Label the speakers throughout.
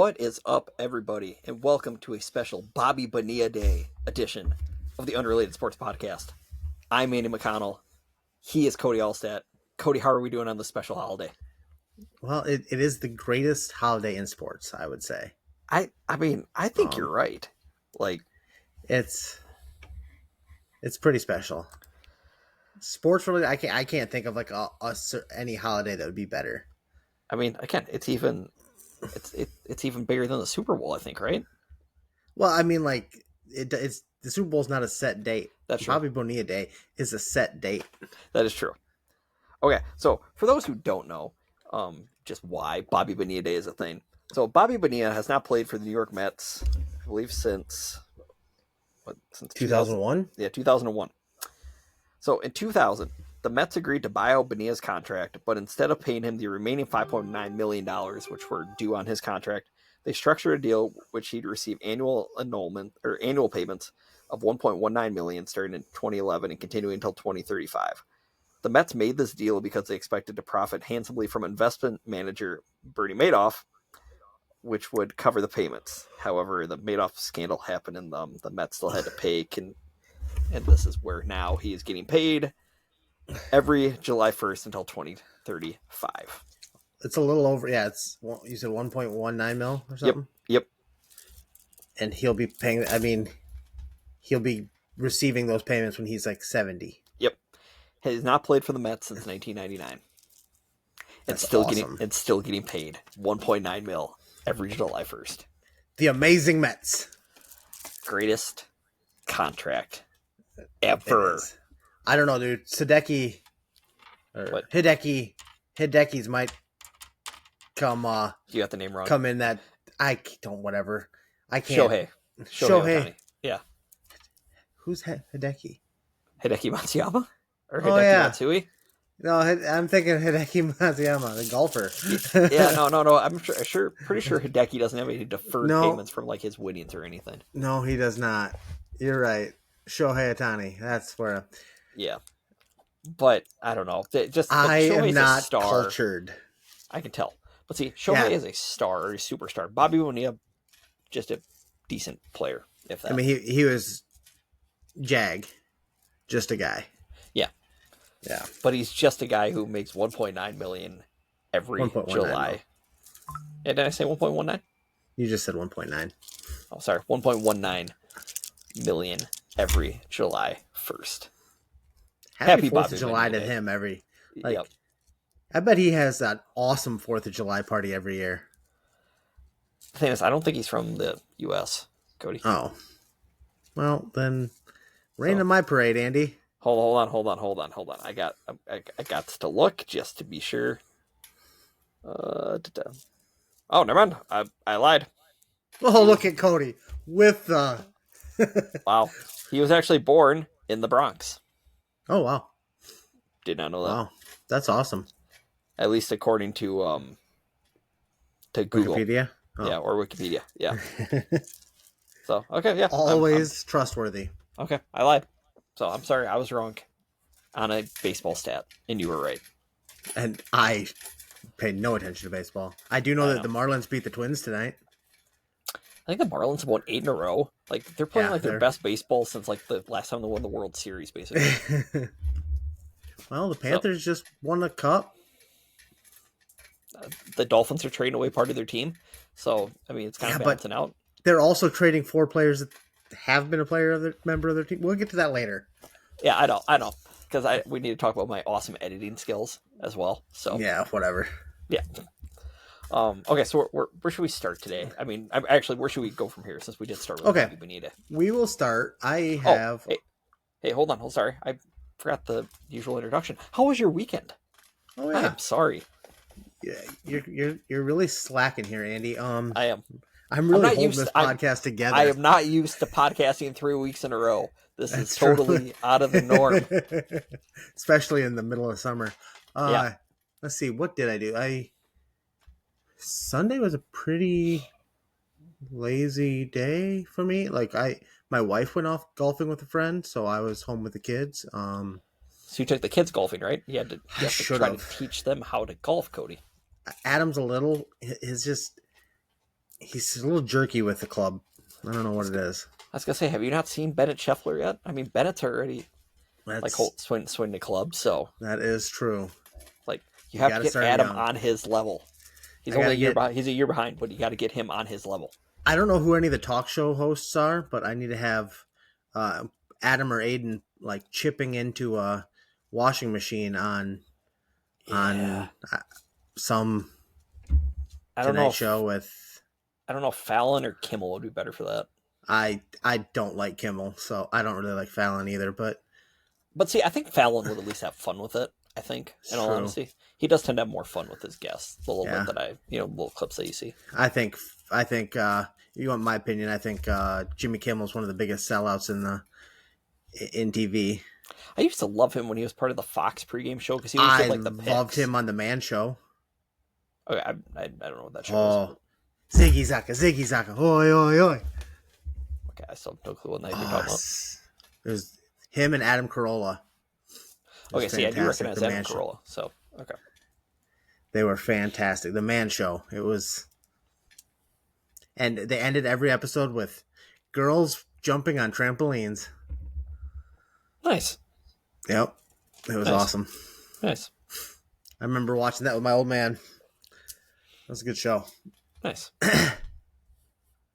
Speaker 1: What is up, everybody, and welcome to a special Bobby Bonilla Day edition of the Unrelated Sports Podcast. I'm Andy McConnell. He is Cody Allstat. Cody, how are we doing on this special holiday?
Speaker 2: Well, it is the greatest holiday in sports, I would say.
Speaker 1: I think you're right. Like,
Speaker 2: it's pretty special. Sports really, I can't think of like any holiday that would be better.
Speaker 1: I mean, again, it's even bigger than the Super Bowl, I think, right?
Speaker 2: Well, I mean, like it's the Super Bowl's not a set date.
Speaker 1: That's true.
Speaker 2: Bobby Bonilla Day is a set date.
Speaker 1: That is true. Okay, so for those who don't know, just why Bobby Bonilla Day is a thing. So Bobby Bonilla has not played for the New York Mets, I believe, since
Speaker 2: 2001?
Speaker 1: Yeah, 2001. So in 2000, the Mets agreed to buy out Bonilla's contract, but instead of paying him the remaining $5.9 million, which were due on his contract, they structured a deal which he'd receive annual payments of $1.19 million starting in 2011 and continuing until 2035. The Mets made this deal because they expected to profit handsomely from investment manager Bernie Madoff, which would cover the payments. However, the Madoff scandal happened and the Mets still had to pay. And this is where now he is getting paid every July 1st until 2035.
Speaker 2: It's a little over. Yeah, you said 1.19 mil or something?
Speaker 1: Yep.
Speaker 2: And he'll be paying, he'll be receiving those payments when he's like 70.
Speaker 1: Yep. He has not played for the Mets since 1999.
Speaker 2: That's
Speaker 1: still getting paid 1.9 mil every July 1st.
Speaker 2: The amazing Mets.
Speaker 1: Greatest contract ever.
Speaker 2: I don't know, dude. Hideki's might come.
Speaker 1: You got the name wrong.
Speaker 2: Come in that I don't. Whatever. I can't.
Speaker 1: Shohei. Yeah.
Speaker 2: Who's Hideki?
Speaker 1: Hideki Matsuyama or
Speaker 2: Hideki
Speaker 1: Matsui?
Speaker 2: No, I'm thinking Hideki Matsuyama, the golfer.
Speaker 1: Yeah, no. I'm pretty sure Hideki doesn't have any deferred payments from like his winnings or anything.
Speaker 2: No, he does not. You're right. Shohei Ohtani. That's where.
Speaker 1: Yeah, but I don't know.
Speaker 2: I am not cultured.
Speaker 1: I can tell. But see, Shohei is a star or a superstar. Bobby Bonilla, just a decent player. If that.
Speaker 2: I mean, he was just a guy. Yeah,
Speaker 1: but he's just a guy who makes 1.9 million every July. Yeah, did I say 1.19?
Speaker 2: You just said 1.9.
Speaker 1: Oh, sorry, 1.19 million every July 1st.
Speaker 2: Happy 4th of July to him every.
Speaker 1: Yep.
Speaker 2: I bet he has that awesome 4th of July party every year.
Speaker 1: The thing is, I don't think he's from the U.S., Cody.
Speaker 2: Oh, well then, rain on my parade, Andy.
Speaker 1: Hold on. I got to look just to be sure. Oh, never mind. I lied.
Speaker 2: Oh, look at Cody with the.
Speaker 1: Wow, he was actually born in the Bronx.
Speaker 2: Oh wow!
Speaker 1: Did not know that.
Speaker 2: Wow, that's awesome.
Speaker 1: At least according to Google.
Speaker 2: Wikipedia.
Speaker 1: Oh. Yeah, or Wikipedia. Yeah. So okay, yeah.
Speaker 2: Always trustworthy.
Speaker 1: Okay, I lied. So I'm sorry, I was wrong on a baseball stat, and you were right.
Speaker 2: And I paid no attention to baseball. I do know that the Marlins beat the Twins tonight.
Speaker 1: I think the Marlins have won 8 in a row. Like they're playing their best baseball since like the last time they won the World Series, basically.
Speaker 2: Well, the Panthers just won a cup.
Speaker 1: The Dolphins are trading away part of their team, so I mean it's kind of balancing out.
Speaker 2: They're also trading 4 players that have been a member of their team. We'll get to that later.
Speaker 1: Yeah, I know, because we need to talk about my awesome editing skills as well. So
Speaker 2: yeah, whatever.
Speaker 1: Yeah. Okay, so where should we start today? I mean, actually, where should we go from here since we did start with Bobby Bonilla?
Speaker 2: We will start. I have.
Speaker 1: Hey, hold on. Sorry, I forgot the usual introduction. How was your weekend?
Speaker 2: Oh yeah.
Speaker 1: I'm sorry.
Speaker 2: Yeah, you're really slacking here, Andy.
Speaker 1: I am.
Speaker 2: I'm really holding this podcast together.
Speaker 1: I am not used to podcasting 3 weeks in a row. This is totally out of the norm.
Speaker 2: Especially in the middle of summer.
Speaker 1: Yeah.
Speaker 2: Let's see. What did I do? Sunday was a pretty lazy day for me. Like my wife went off golfing with a friend, so I was home with the kids.
Speaker 1: So you took the kids golfing, right? You had to try to teach them how to golf, Cody.
Speaker 2: Adam's a little. His just He's a little jerky with the club. I don't know what it is.
Speaker 1: I was gonna say, have you not seen Bennett Scheffler yet? I mean, Bennett's already like
Speaker 2: That's
Speaker 1: swing the club, so
Speaker 2: that is true.
Speaker 1: like you
Speaker 2: You
Speaker 1: have to
Speaker 2: got to
Speaker 1: get
Speaker 2: start
Speaker 1: Adam
Speaker 2: young.
Speaker 1: on his level. He's
Speaker 2: I
Speaker 1: only
Speaker 2: gotta
Speaker 1: a year
Speaker 2: get.
Speaker 1: behind. He's a year behind, but you got to get him on his level.
Speaker 2: I don't know who any of the talk show hosts are, but I need to have uh, Adam or Aiden like chipping into a washing machine
Speaker 1: Yeah,
Speaker 2: on some
Speaker 1: I don't know
Speaker 2: Tonight
Speaker 1: if
Speaker 2: Show with.
Speaker 1: Fallon or Kimmel would be better for that.
Speaker 2: I don't like Kimmel, so I don't really like Fallon either. But
Speaker 1: But see, I think Fallon would at least have fun with it. I think,
Speaker 2: it's
Speaker 1: in all
Speaker 2: true.
Speaker 1: honesty, he does tend to have more fun with his guests. The little
Speaker 2: Yeah,
Speaker 1: bit that little clips that you see.
Speaker 2: I think you want my opinion. I think Jimmy Kimmel's one of the biggest sellouts in TV.
Speaker 1: I used to love him when he was part of the Fox pregame show because he always did
Speaker 2: I
Speaker 1: like the
Speaker 2: loved
Speaker 1: picks.
Speaker 2: him on the Man Show.
Speaker 1: Okay, I don't know what that show is.
Speaker 2: Oh, Ziggy Zaka, oi oi oi.
Speaker 1: Okay, I still have no clue what night you're
Speaker 2: Oh,
Speaker 1: talking about.
Speaker 2: it was him and Adam Carolla. It was
Speaker 1: Okay, see, I do
Speaker 2: fantastic.
Speaker 1: recognize
Speaker 2: The
Speaker 1: Adam
Speaker 2: Man Show.
Speaker 1: Carolla. So okay,
Speaker 2: They were fantastic. The Man Show. It was, and they ended every episode with girls jumping on trampolines.
Speaker 1: nice,
Speaker 2: Yep, it was
Speaker 1: nice,
Speaker 2: awesome.
Speaker 1: nice,
Speaker 2: I remember watching that with my old man. That was a good show.
Speaker 1: nice.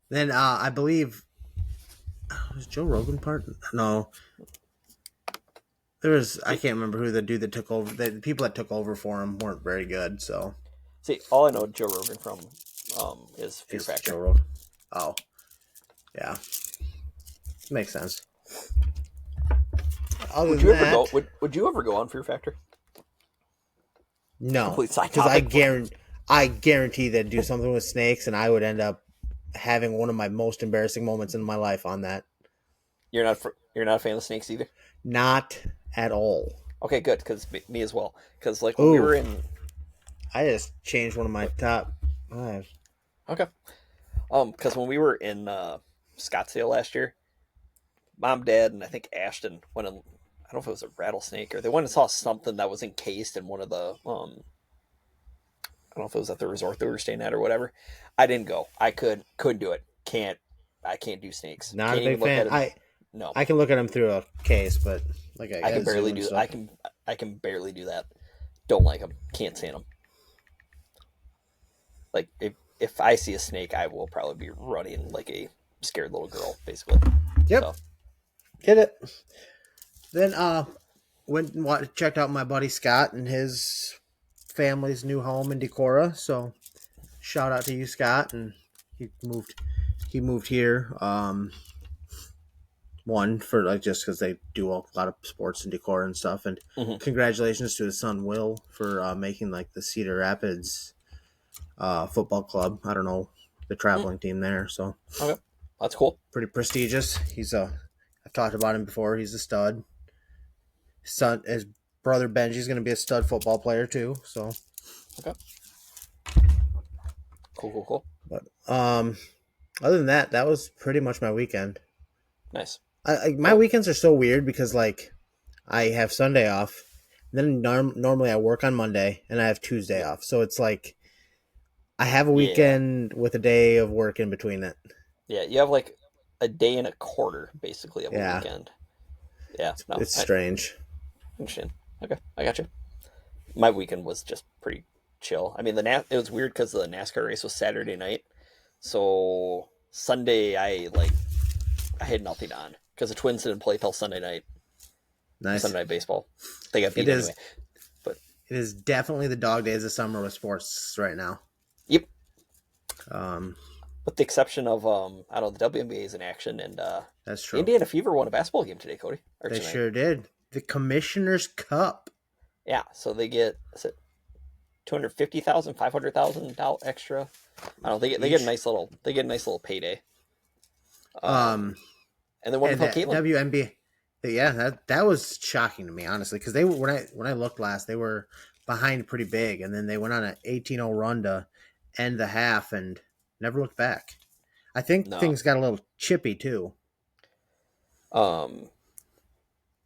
Speaker 2: Then I believe was Joe Rogan part? No, there was. I can't remember who the dude that took over. The people that took over for him weren't very good. So
Speaker 1: See, all I know Joe Rogan from is Fear
Speaker 2: it's
Speaker 1: Factor.
Speaker 2: Joe Rogan. Oh, yeah, makes sense. Other
Speaker 1: Would
Speaker 2: than
Speaker 1: you ever
Speaker 2: that,
Speaker 1: go? Would you ever go on Fear Factor?
Speaker 2: no,
Speaker 1: Complete side
Speaker 2: because
Speaker 1: topic.
Speaker 2: I guarantee they'd do something with snakes, and I would end up having one of my most embarrassing moments in my life on that.
Speaker 1: You're not a fan of snakes either.
Speaker 2: Not at all.
Speaker 1: Okay, good, because me as well. Because like when we
Speaker 2: Ooh,
Speaker 1: were in
Speaker 2: I just changed one of my top five.
Speaker 1: okay, because when we were in Scottsdale last year, Mom, Dad, and I think Ashton went and I don't know if it was a rattlesnake or they went and saw something that was encased in one of the I don't know if it was at the resort that we were staying at or whatever. I didn't go. I couldn't do it. I can't do snakes.
Speaker 2: Not
Speaker 1: Can't
Speaker 2: a
Speaker 1: even
Speaker 2: big
Speaker 1: look
Speaker 2: fan.
Speaker 1: at it. No,
Speaker 2: I can look at them through a case, but like
Speaker 1: I can barely do. I can barely do that. Don't like them. Can't stand them. Like if I see a snake, I will probably be running like a scared little girl, basically.
Speaker 2: Yep,
Speaker 1: So
Speaker 2: get it. Then went and checked out my buddy Scott and his family's new home in Decorah. So shout out to you, Scott, and he moved here. One for like just because they do a lot of sports and decor and stuff, and
Speaker 1: mhm.
Speaker 2: congratulations to his son Will for making like the Cedar Rapids football club. I don't know the traveling team there, so
Speaker 1: Okay, that's cool.
Speaker 2: pretty prestigious. I've talked about him before. He's a stud. His brother Benji's going to be a stud football player too. So,
Speaker 1: Okay, cool.
Speaker 2: but other than that, that was pretty much my weekend.
Speaker 1: Nice.
Speaker 2: My weekends are so weird because like I have Sunday off, then normally I work on Monday and I have Tuesday off. So it's like I have a
Speaker 1: Yeah,
Speaker 2: weekend with a day of work in between it.
Speaker 1: yeah. You have like a day and a quarter, basically, of a
Speaker 2: Yeah,
Speaker 1: weekend. Yeah, no,
Speaker 2: it's
Speaker 1: I
Speaker 2: strange.
Speaker 1: understand. Okay, I got you. My weekend was just pretty chill. I mean, it was weird because the NASCAR race was Saturday night, so Sunday I had nothing on because the Twins didn't play till Sunday night.
Speaker 2: Nice.
Speaker 1: Sunday night baseball. They got
Speaker 2: It
Speaker 1: beat
Speaker 2: is.
Speaker 1: anyway. But
Speaker 2: It is definitely the dog days of summer with sports right now.
Speaker 1: yep,
Speaker 2: Um,
Speaker 1: with the exception of I don't know, the WNBA is in action and
Speaker 2: that's true.
Speaker 1: Indiana Fever won a basketball game today, Cody. Or
Speaker 2: They
Speaker 1: tonight.
Speaker 2: sure did. The Commissioner's Cup.
Speaker 1: Yeah, so they get is it $250,000, $500,000 extra. I don't. They get a nice little payday.
Speaker 2: Um,
Speaker 1: And then what
Speaker 2: and
Speaker 1: about
Speaker 2: the
Speaker 1: Caitlin?
Speaker 2: WNBA. Yeah, that was shocking to me honestly because they when I looked last they were behind pretty big and then they went on an 18-0 run to end the half and never looked back. I think
Speaker 1: No.
Speaker 2: things got a little chippy too.
Speaker 1: Um,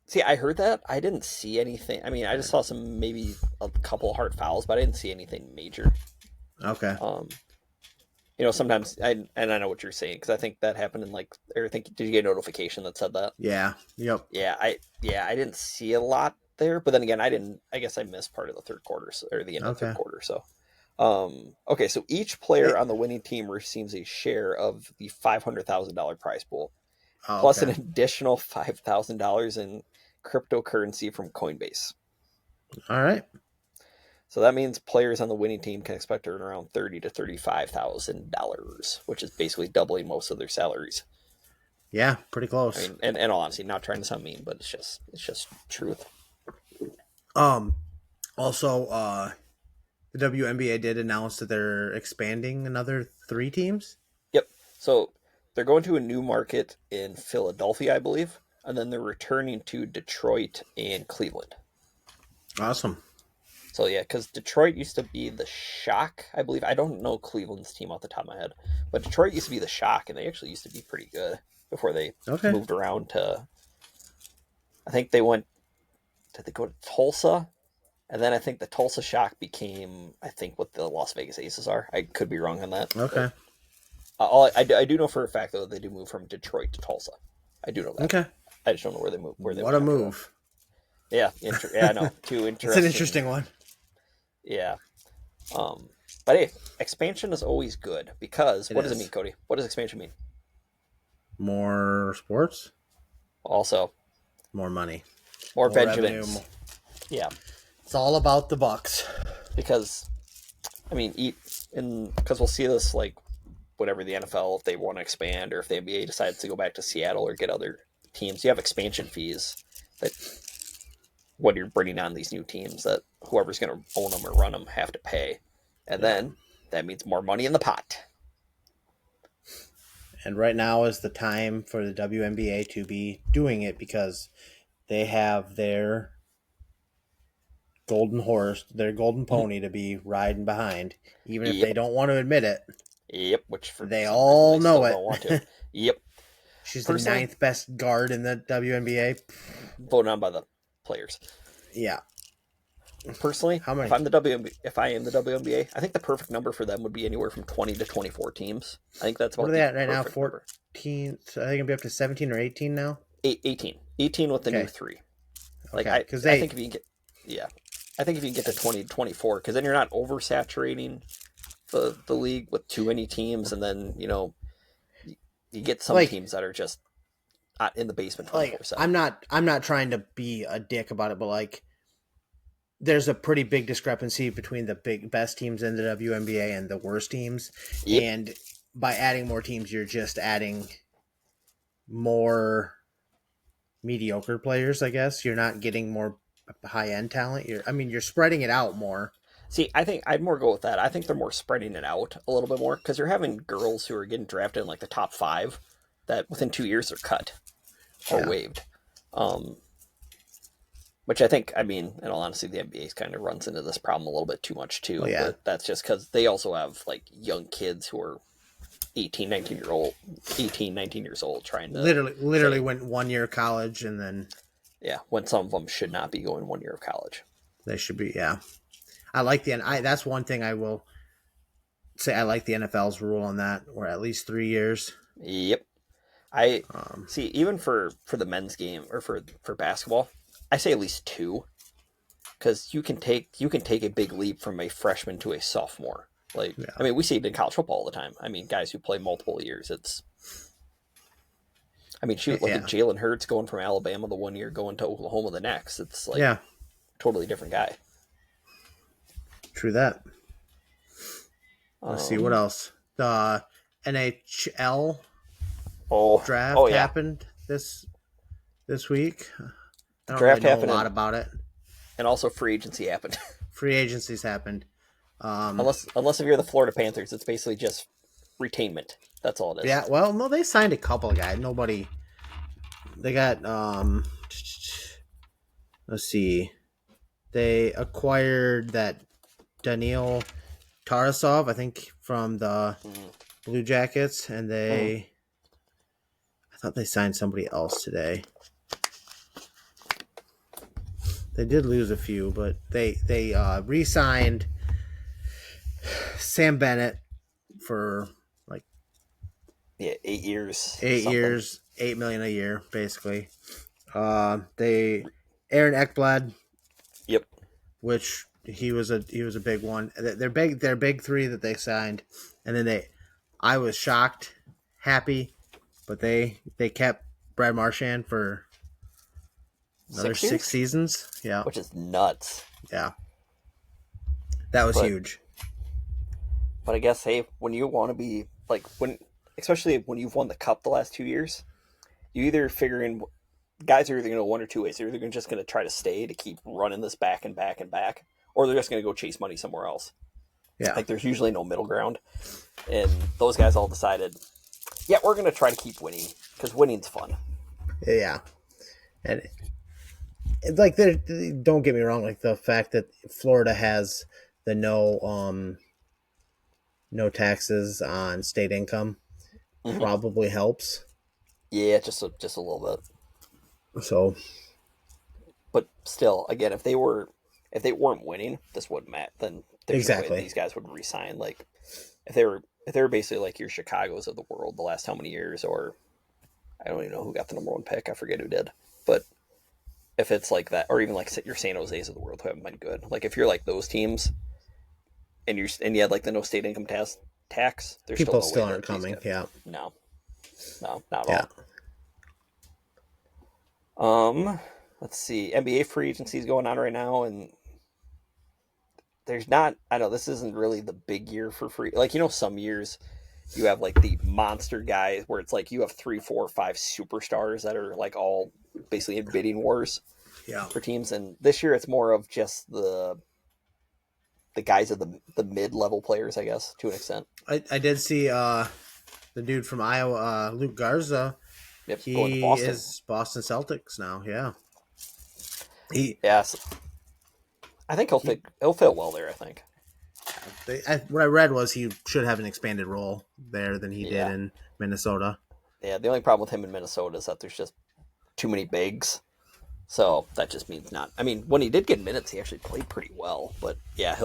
Speaker 1: See, I heard that. I didn't see anything. I mean, I just saw maybe a couple hard fouls, but I didn't see anything major.
Speaker 2: Okay.
Speaker 1: Um, sometimes I know what you're saying because I think that happened in or I think did you get a notification that said that?
Speaker 2: Yeah. Yep.
Speaker 1: I didn't see a lot there, but then again, I guess I missed part of the third quarter or the end of the third
Speaker 2: Okay.
Speaker 1: quarter. So, okay, so each player
Speaker 2: It,
Speaker 1: on the winning team receives a share of the $500,000 prize pool,
Speaker 2: oh,
Speaker 1: plus an
Speaker 2: okay.
Speaker 1: additional $5,000 in cryptocurrency from Coinbase.
Speaker 2: All right.
Speaker 1: So that means players on the winning team can expect to earn around $30,000 to $35,000, which is basically doubling most of their salaries.
Speaker 2: Yeah, pretty
Speaker 1: I
Speaker 2: close.
Speaker 1: mean, and all honesty, not trying to sound mean, but it's just truth.
Speaker 2: Um. Also, the WNBA did announce that they're expanding another 3 teams.
Speaker 1: Yep. So they're going to a new market in Philadelphia, I believe, and then they're returning to Detroit and Cleveland.
Speaker 2: Awesome.
Speaker 1: So yeah, because Detroit used to be the Shock, I believe. I don't know Cleveland's team off the top of my head, but Detroit used to be the Shock, and they actually used to be pretty good before they
Speaker 2: Okay.
Speaker 1: moved around to. I think they went. Did they go to Tulsa? And then I think the Tulsa Shock became, I think, what the Las Vegas Aces are. I could be wrong on that.
Speaker 2: Okay.
Speaker 1: I do know for a fact though they do move from Detroit to Tulsa. I do know that.
Speaker 2: Okay.
Speaker 1: I just don't know where they move. Where they
Speaker 2: What a
Speaker 1: went after that.
Speaker 2: move.
Speaker 1: Yeah, I know. Two
Speaker 2: It's
Speaker 1: interesting.
Speaker 2: an interesting one.
Speaker 1: Yeah. But hey, expansion is always good because what does it
Speaker 2: is.
Speaker 1: mean, Cody? What does expansion mean?
Speaker 2: More sports,
Speaker 1: Also,
Speaker 2: more money,
Speaker 1: more
Speaker 2: more revenue.
Speaker 1: Benjamins. Yeah,
Speaker 2: It's all about the bucks.
Speaker 1: because I mean, because we'll see this whatever the NFL if they want to expand or if the NBA decides to go back to Seattle or get other teams, you have expansion fees that when you're bringing on these new teams that whoever's going to own them or run them have to pay, and then that means more money in the pot.
Speaker 2: And right now is the time for the WNBA to be doing it because they have their golden horse, their golden pony to be riding behind, even if they
Speaker 1: Yep.
Speaker 2: don't want to admit it.
Speaker 1: Yep. Which for
Speaker 2: They
Speaker 1: some reason
Speaker 2: all
Speaker 1: they
Speaker 2: know
Speaker 1: still
Speaker 2: it.
Speaker 1: don't want to. Yep.
Speaker 2: She's the
Speaker 1: Personally,
Speaker 2: 9th best guard in the WNBA.
Speaker 1: voted on by the players.
Speaker 2: Yeah.
Speaker 1: Personally,
Speaker 2: How many?
Speaker 1: if I am the WNBA, I think the perfect number for them would be anywhere from 20 to 24 teams. I think that's about
Speaker 2: What are they at
Speaker 1: the
Speaker 2: right now?
Speaker 1: perfect number.
Speaker 2: 14. So I think it'll be up to 17 or 18 now.
Speaker 1: 18 with the new
Speaker 2: Okay.
Speaker 1: 3.
Speaker 2: Okay. Because
Speaker 1: I think if you can get, yeah, I think if you can get to 20 to 24, because then you're not oversaturating the league with too many teams, and then you get some teams that are just in the basement 24/7.
Speaker 2: I'm not trying to be a dick about it, but there's a pretty big discrepancy between the best teams in the WNBA and the worst teams.
Speaker 1: Yep.
Speaker 2: And by adding more teams, you're just adding more mediocre players, I guess. You're not getting more high-end talent. You're spreading it out more.
Speaker 1: See, I think I'd more go with that. I think they're more spreading it out a little bit more because you're having girls who are getting drafted in the top 5 that within 2 years are cut or waived. Which I think, in all honesty, the NBA kind of runs into this problem a little bit too much too.
Speaker 2: Well, yeah.
Speaker 1: But that's just because they also have young kids who are 19 years old trying to
Speaker 2: literally went 1 year of college and then
Speaker 1: when some of them should not be going 1 year of college.
Speaker 2: They should be. I like that's one thing I will say. I like the NFL's rule on that, or at least 3 years.
Speaker 1: Yep. I see. Even for the men's game or for basketball, I say at least 2, because you can take a big leap from a freshman to a sophomore. We see it in college football all the time. Guys who play multiple years. Shoot, look at Jalen Hurts going from Alabama the 1 year going to Oklahoma the next. It's totally different guy.
Speaker 2: True that. Let's see what else. The NHL draft happened this week. I don't really know a lot about it.
Speaker 1: And also free agency happened.
Speaker 2: Free agencies happened.
Speaker 1: Unless if you're the Florida Panthers, it's basically just retainment. That's all it is.
Speaker 2: Yeah, well, no, they signed a couple of guys. They got let's see. They acquired that Daniil Tarasov, I think, from the Blue Jackets, and I thought they signed somebody else today. They did lose a few, but they re-signed Sam Bennett for
Speaker 1: Yeah, 8 years,
Speaker 2: 8 years,
Speaker 1: something.
Speaker 2: 8 million a year, basically. They Aaron Ekblad,
Speaker 1: Yep.
Speaker 2: which he was a big one. They're big three that they signed, and then I was shocked, happy, but they kept Brad Marchand for another 6
Speaker 1: 6 years,
Speaker 2: seasons. Yeah,
Speaker 1: which is nuts.
Speaker 2: yeah, that was
Speaker 1: But
Speaker 2: huge.
Speaker 1: but I guess hey, when you want to be like especially when you've won the cup the last 2 years, you either figure in guys are either going to go one or two ways. They're either just going to try to stay to keep running this back and back and back, or they're just going to go chase money somewhere else.
Speaker 2: Yeah,
Speaker 1: Like there's usually no middle ground, and those guys all decided, yeah, we're going to try to keep winning because winning's fun.
Speaker 2: yeah, and like don't get me wrong, like the fact that Florida has the no taxes on state income
Speaker 1: Mm-hmm.
Speaker 2: probably helps.
Speaker 1: Yeah, just a little bit,
Speaker 2: So
Speaker 1: but still, again, if they weren't winning, this wouldn't matter. Then there's no way
Speaker 2: exactly.
Speaker 1: these guys would resign. Like if they were basically like your Chicago's of the world the last how many years, or I don't even know who got the number one pick. I forget who did, but if it's like that, or even like your San Jose's of the world who haven't been good. Like if you're like those teams, and you had like the no state income tax, there's still
Speaker 2: People
Speaker 1: no way
Speaker 2: still aren't
Speaker 1: that these
Speaker 2: coming.
Speaker 1: guys.
Speaker 2: Yeah,
Speaker 1: No, no, not at
Speaker 2: yeah.
Speaker 1: all. Let's see. NBA free agency is going on right now, and there's not. I know this isn't really the big year for free. Like some years you have like the monster guys where it's like you have three, four, five superstars that are like all basically in bidding wars
Speaker 2: Yeah,
Speaker 1: for teams, and this year it's more of just the guys of the mid level players, I guess, to an extent.
Speaker 2: I did see the dude from Iowa, Luke Garza.
Speaker 1: Yep, going to
Speaker 2: He
Speaker 1: Boston.
Speaker 2: is Boston Celtics now. Yeah, he
Speaker 1: Yes, I think
Speaker 2: he.
Speaker 1: he'll fit well there. I think.
Speaker 2: What I read was he should have an expanded role there than he did
Speaker 1: Yeah,
Speaker 2: in Minnesota.
Speaker 1: yeah. The only problem with him in Minnesota is that there's just too many bigs. So that just means not. I mean, when he did get minutes, he actually played pretty well. But yeah,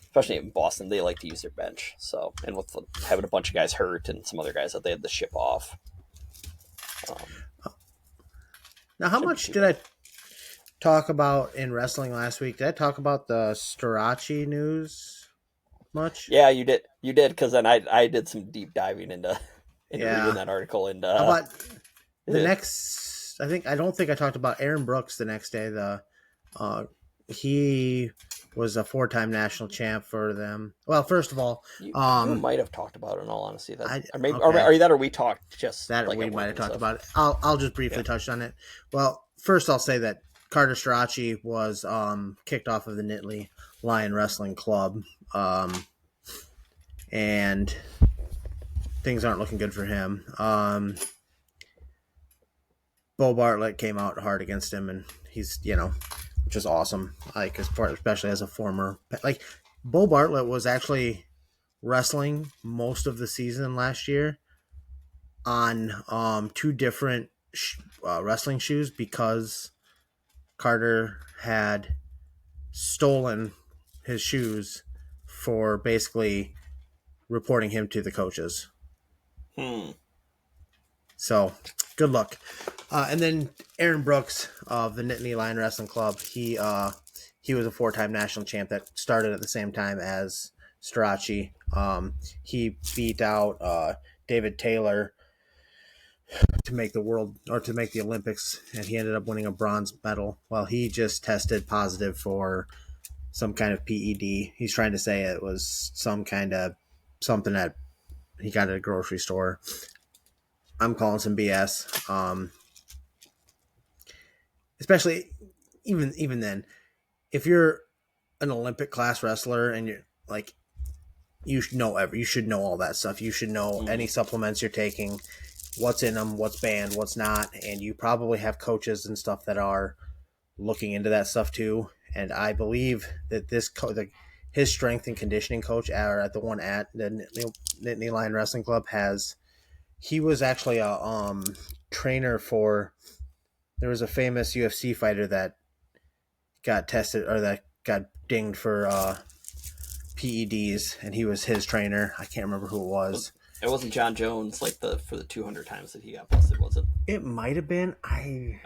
Speaker 1: especially in Boston, they like to use their bench. So, and with having a bunch of guys hurt and some other guys that they had to ship off,
Speaker 2: Now, how
Speaker 1: shouldn't be
Speaker 2: much
Speaker 1: too
Speaker 2: did
Speaker 1: bad.
Speaker 2: I talk about in wrestling last week? Did I talk about the Starachi news much?
Speaker 1: Yeah, you did. You did because then I did some deep diving into reading
Speaker 2: Yeah.
Speaker 1: that article and
Speaker 2: How about the
Speaker 1: it,
Speaker 2: next? I don't think I talked about Aaron Brooks the next day. Uh, he was a 4-time national champ for them. Well, first of all,
Speaker 1: you might have talked about it in all honesty that
Speaker 2: I
Speaker 1: or maybe
Speaker 2: okay
Speaker 1: or that or we talked just
Speaker 2: that
Speaker 1: like
Speaker 2: we
Speaker 1: at
Speaker 2: might
Speaker 1: work
Speaker 2: have
Speaker 1: and
Speaker 2: talked
Speaker 1: stuff.
Speaker 2: about it. I'll just briefly
Speaker 1: Yeah.
Speaker 2: touch on it. Well, first I'll say that Carter Strachey was kicked off of the Nittany Lion Wrestling Club, and things aren't looking good for him. Bo Bartlett came out hard against him, and he's which is awesome. Like especially as a former like Bo Bartlett was actually wrestling most of the season last year on two different wrestling shoes because Carter had stolen his shoes for basically reporting him to the coaches.
Speaker 1: Hmm.
Speaker 2: So good luck. And then Aaron Brooks of the Nittany Lion Wrestling Club, he was a 4-time national champ that started at the same time as Strachey. He beat out David Taylor to make the world or to make the Olympics, and he ended up winning a bronze medal. Well, he just tested positive for some kind of PED. He's trying to say it was some kind of something that he got at a grocery store. I'm calling some BS. Especially even then, if you're an Olympic class wrestler and you're like you should know all that stuff. You should know
Speaker 1: Hmm.
Speaker 2: any supplements you're taking, what's in them, what's banned, what's not, and you probably have coaches and stuff that are looking into that stuff too. And I believe that his strength and conditioning coach at the one at the Nittany Lion Wrestling Club he was actually a trainer for. There was a famous UFC fighter that got tested or that got dinged for PEDs, and he was his trainer. I can't remember who it was.
Speaker 1: It wasn't John Jones like for the 200 times that he got busted, was it?
Speaker 2: It might have been.
Speaker 1: Okay.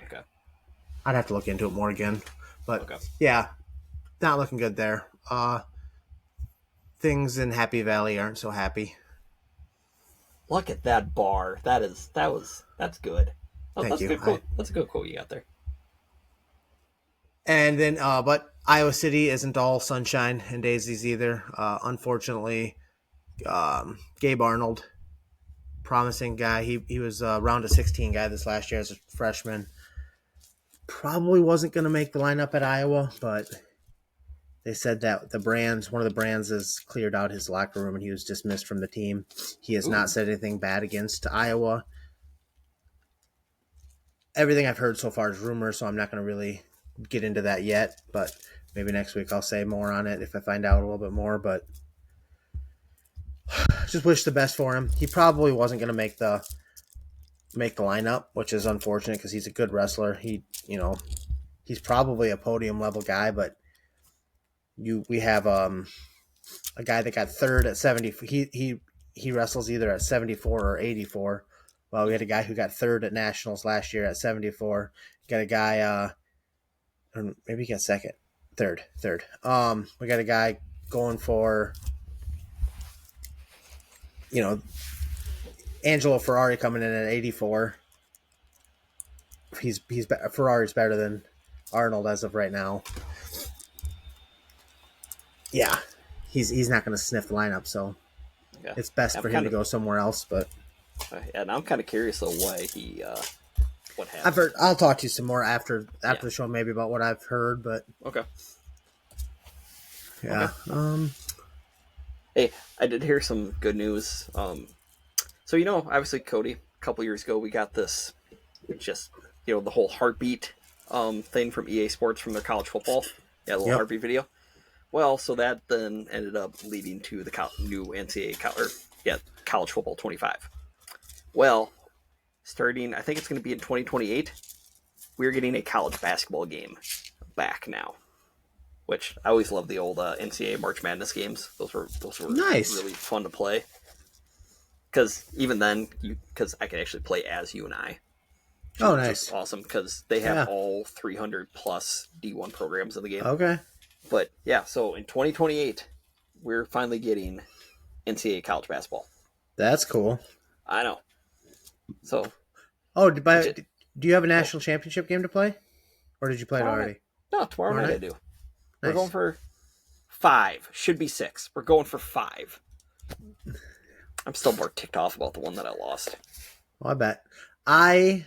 Speaker 2: I'd have to look into it more again. But
Speaker 1: Okay.
Speaker 2: yeah, not looking good there. Things in Happy Valley aren't so happy.
Speaker 1: Look at that bar. That's good. Oh,
Speaker 2: Thank
Speaker 1: that's a
Speaker 2: you.
Speaker 1: good quote. That's a good quote you got there.
Speaker 2: And then, but Iowa City isn't all sunshine and daisies either. Unfortunately, Gabe Arnold, promising guy. He was a round of 16 guy this last year as a freshman. Probably wasn't going to make the lineup at Iowa, but they said that one of the brands has cleared out his locker room and he was dismissed from the team. He has not said anything bad against Iowa. Everything I've heard so far is rumors, so I'm not going to really get into that yet, but maybe next week I'll say more on it if I find out a little bit more, but just wish the best for him. He probably wasn't going to make the lineup, which is unfortunate because he's a good wrestler. He's probably a podium level guy, but we have a guy that got third at 70. He wrestles either at 74 or 84. Well, we had a guy who got third at nationals last year at 74. Got a guy, or maybe he got third. We got a guy going for, Angelo Ferrari coming in at 84. Ferrari's better than Arnold as of right now. Yeah, he's not going to sniff the lineup, so it's best for him to go somewhere else. But
Speaker 1: and I'm kind of curious though why what happened.
Speaker 2: I'll talk to you some more after the show, maybe about what I've heard. But
Speaker 1: okay,
Speaker 2: yeah.
Speaker 1: Okay. Hey, I did hear some good news. So obviously Cody, a couple years ago we got this, just the whole heartbeat thing from EA Sports from their college football. Yeah, the little heartbeat video. Well, so that then ended up leading to the new NCAA college football 25. Well, starting, I think it's going to be in 2028, we're getting a college basketball game back now, which I always love the old NCAA March Madness games. Those were
Speaker 2: nice.
Speaker 1: Really fun to play. Because even then, because I can actually play as you and I.
Speaker 2: Oh, nice.
Speaker 1: Awesome, because they have all 300 plus D1 programs in the game.
Speaker 2: Okay.
Speaker 1: But yeah, so in 2028, we're finally getting NCAA college basketball.
Speaker 2: That's cool.
Speaker 1: I know. So.
Speaker 2: Oh, do you have a national championship game to play? Or did you play it already?
Speaker 1: No, tomorrow night I do.
Speaker 2: Nice.
Speaker 1: We're going for 5. Should be 6. We're going for 5. I'm still more ticked off about the one that I lost.
Speaker 2: Well, I bet. I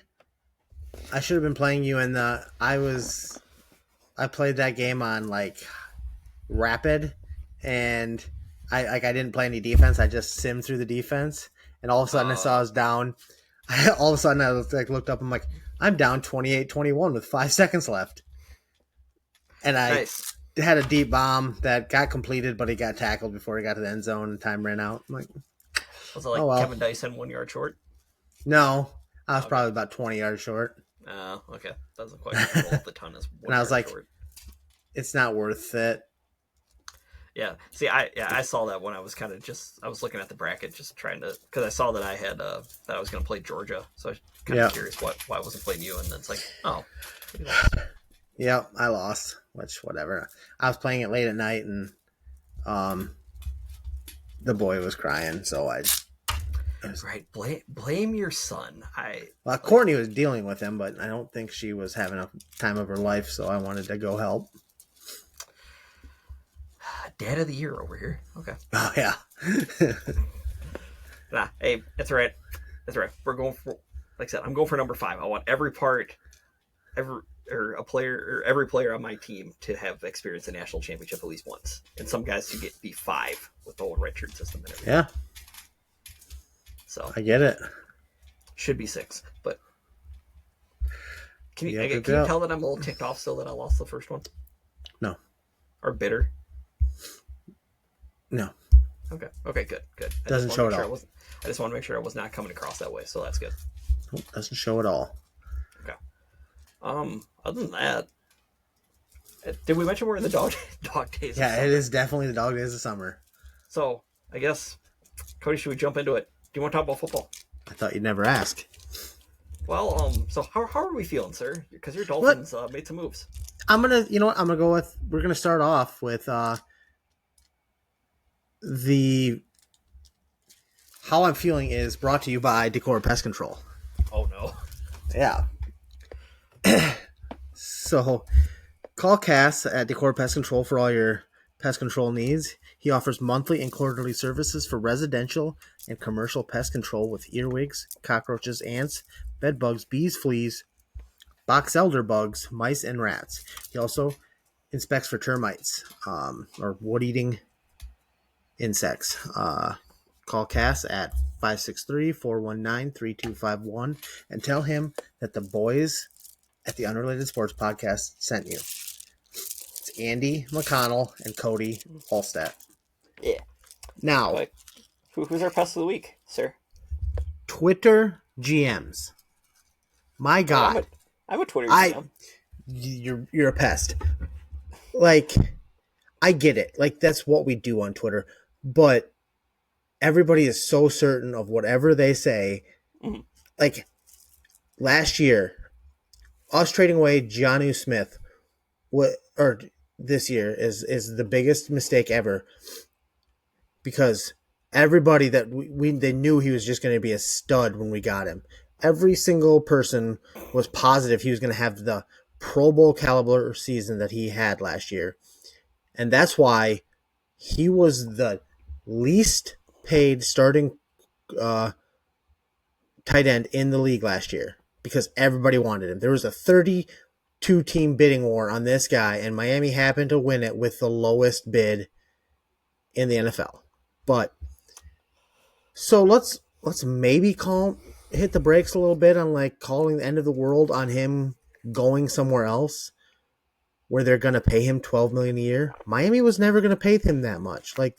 Speaker 2: should have been playing you in I played that game on rapid, and I didn't play any defense. I just simmed through the defense, and all of a sudden I saw I was down. All of a sudden I looked up. I'm like, I'm down 28-21 with 5 seconds left, and I had a deep bomb that got completed, but he got tackled before he got to the end zone, and time ran out. I'm like,
Speaker 1: was it Kevin Dyson 1 yard short?
Speaker 2: No, I was probably about 20 yards short.
Speaker 1: Oh, okay. Doesn't quite roll up the ton as 1
Speaker 2: and I was like,
Speaker 1: short.
Speaker 2: It's not worth it.
Speaker 1: Yeah. See, I saw that when I was I was looking at the bracket, just trying to, because I saw that I had that I was going to play Georgia, so I was kind of curious why I wasn't playing you, and then it's like, oh.
Speaker 2: Yeah, I lost. Which whatever. I was playing it late at night, and the boy was crying, so
Speaker 1: right. Blame your son.
Speaker 2: Courtney was dealing with him, but I don't think she was having a time of her life, so I wanted to go help.
Speaker 1: Dad of the year over here. Okay.
Speaker 2: Oh yeah.
Speaker 1: Nah, hey, that's right. We're going for, like I said, I'm going for number 5. I want every player on my team to have experienced a national championship at least once, and some guys to be 5 with the whole redshirt system and everything.
Speaker 2: Yeah.
Speaker 1: So
Speaker 2: I get it.
Speaker 1: Should be 6, but can you tell that I'm a little ticked off still that I lost the first one?
Speaker 2: No.
Speaker 1: Or bitter?
Speaker 2: No.
Speaker 1: Okay, good.
Speaker 2: Doesn't show at all.
Speaker 1: I just want to make sure I was not coming across that way, so that's good.
Speaker 2: Nope, doesn't show at all.
Speaker 1: Okay. Other than that, did we mention we're in the dog days?
Speaker 2: Yeah, it is definitely the dog days of summer.
Speaker 1: So I guess, Cody, should we jump into it? Do you want to talk about football?
Speaker 2: I thought you'd never ask.
Speaker 1: Well, so how are we feeling, sir? Because your
Speaker 2: What?
Speaker 1: Dolphins made some moves.
Speaker 2: You know what? I'm gonna go with. We're gonna start off with the how I'm feeling is brought to you by Decor Pest Control.
Speaker 1: Oh no.
Speaker 2: Yeah. So call Cass at Decor Pest Control for all your pest control needs. He offers monthly and quarterly services for residential and commercial pest control with earwigs, cockroaches, ants, bed bugs, bees, fleas, box elder bugs, mice, and rats. He also inspects for termites or wood-eating insects. Call Cass at 563-419-3251 and tell him that the boys at the Unrelated Sports Podcast sent you. It's Andy McConnell and Cody Hallstatt.
Speaker 1: Yeah.
Speaker 2: Now,
Speaker 1: Like, who's our pest of the week, sir?
Speaker 2: Twitter GMs. My God,
Speaker 1: I'm a Twitter GM.
Speaker 2: you're a pest. Like, I get it. Like, that's what we do on Twitter, but everybody is so certain of whatever they say.
Speaker 1: Mm-hmm.
Speaker 2: Like last year, us trading away Jonnu Smith, or this year is the biggest mistake ever, because everybody that they knew he was just going to be a stud when we got him. Every single person was positive he was going to have the Pro Bowl caliber season that he had last year, and that's why he was the least paid starting tight end in the league last year because everybody wanted him. There was a 32-team bidding war on this guy, and Miami happened to win it with the lowest bid in the NFL. But so let's maybe hit the brakes a little bit on like calling the end of the world on him going somewhere else where they're going to pay him $12 million a year. Miami was never going to pay him that much. Like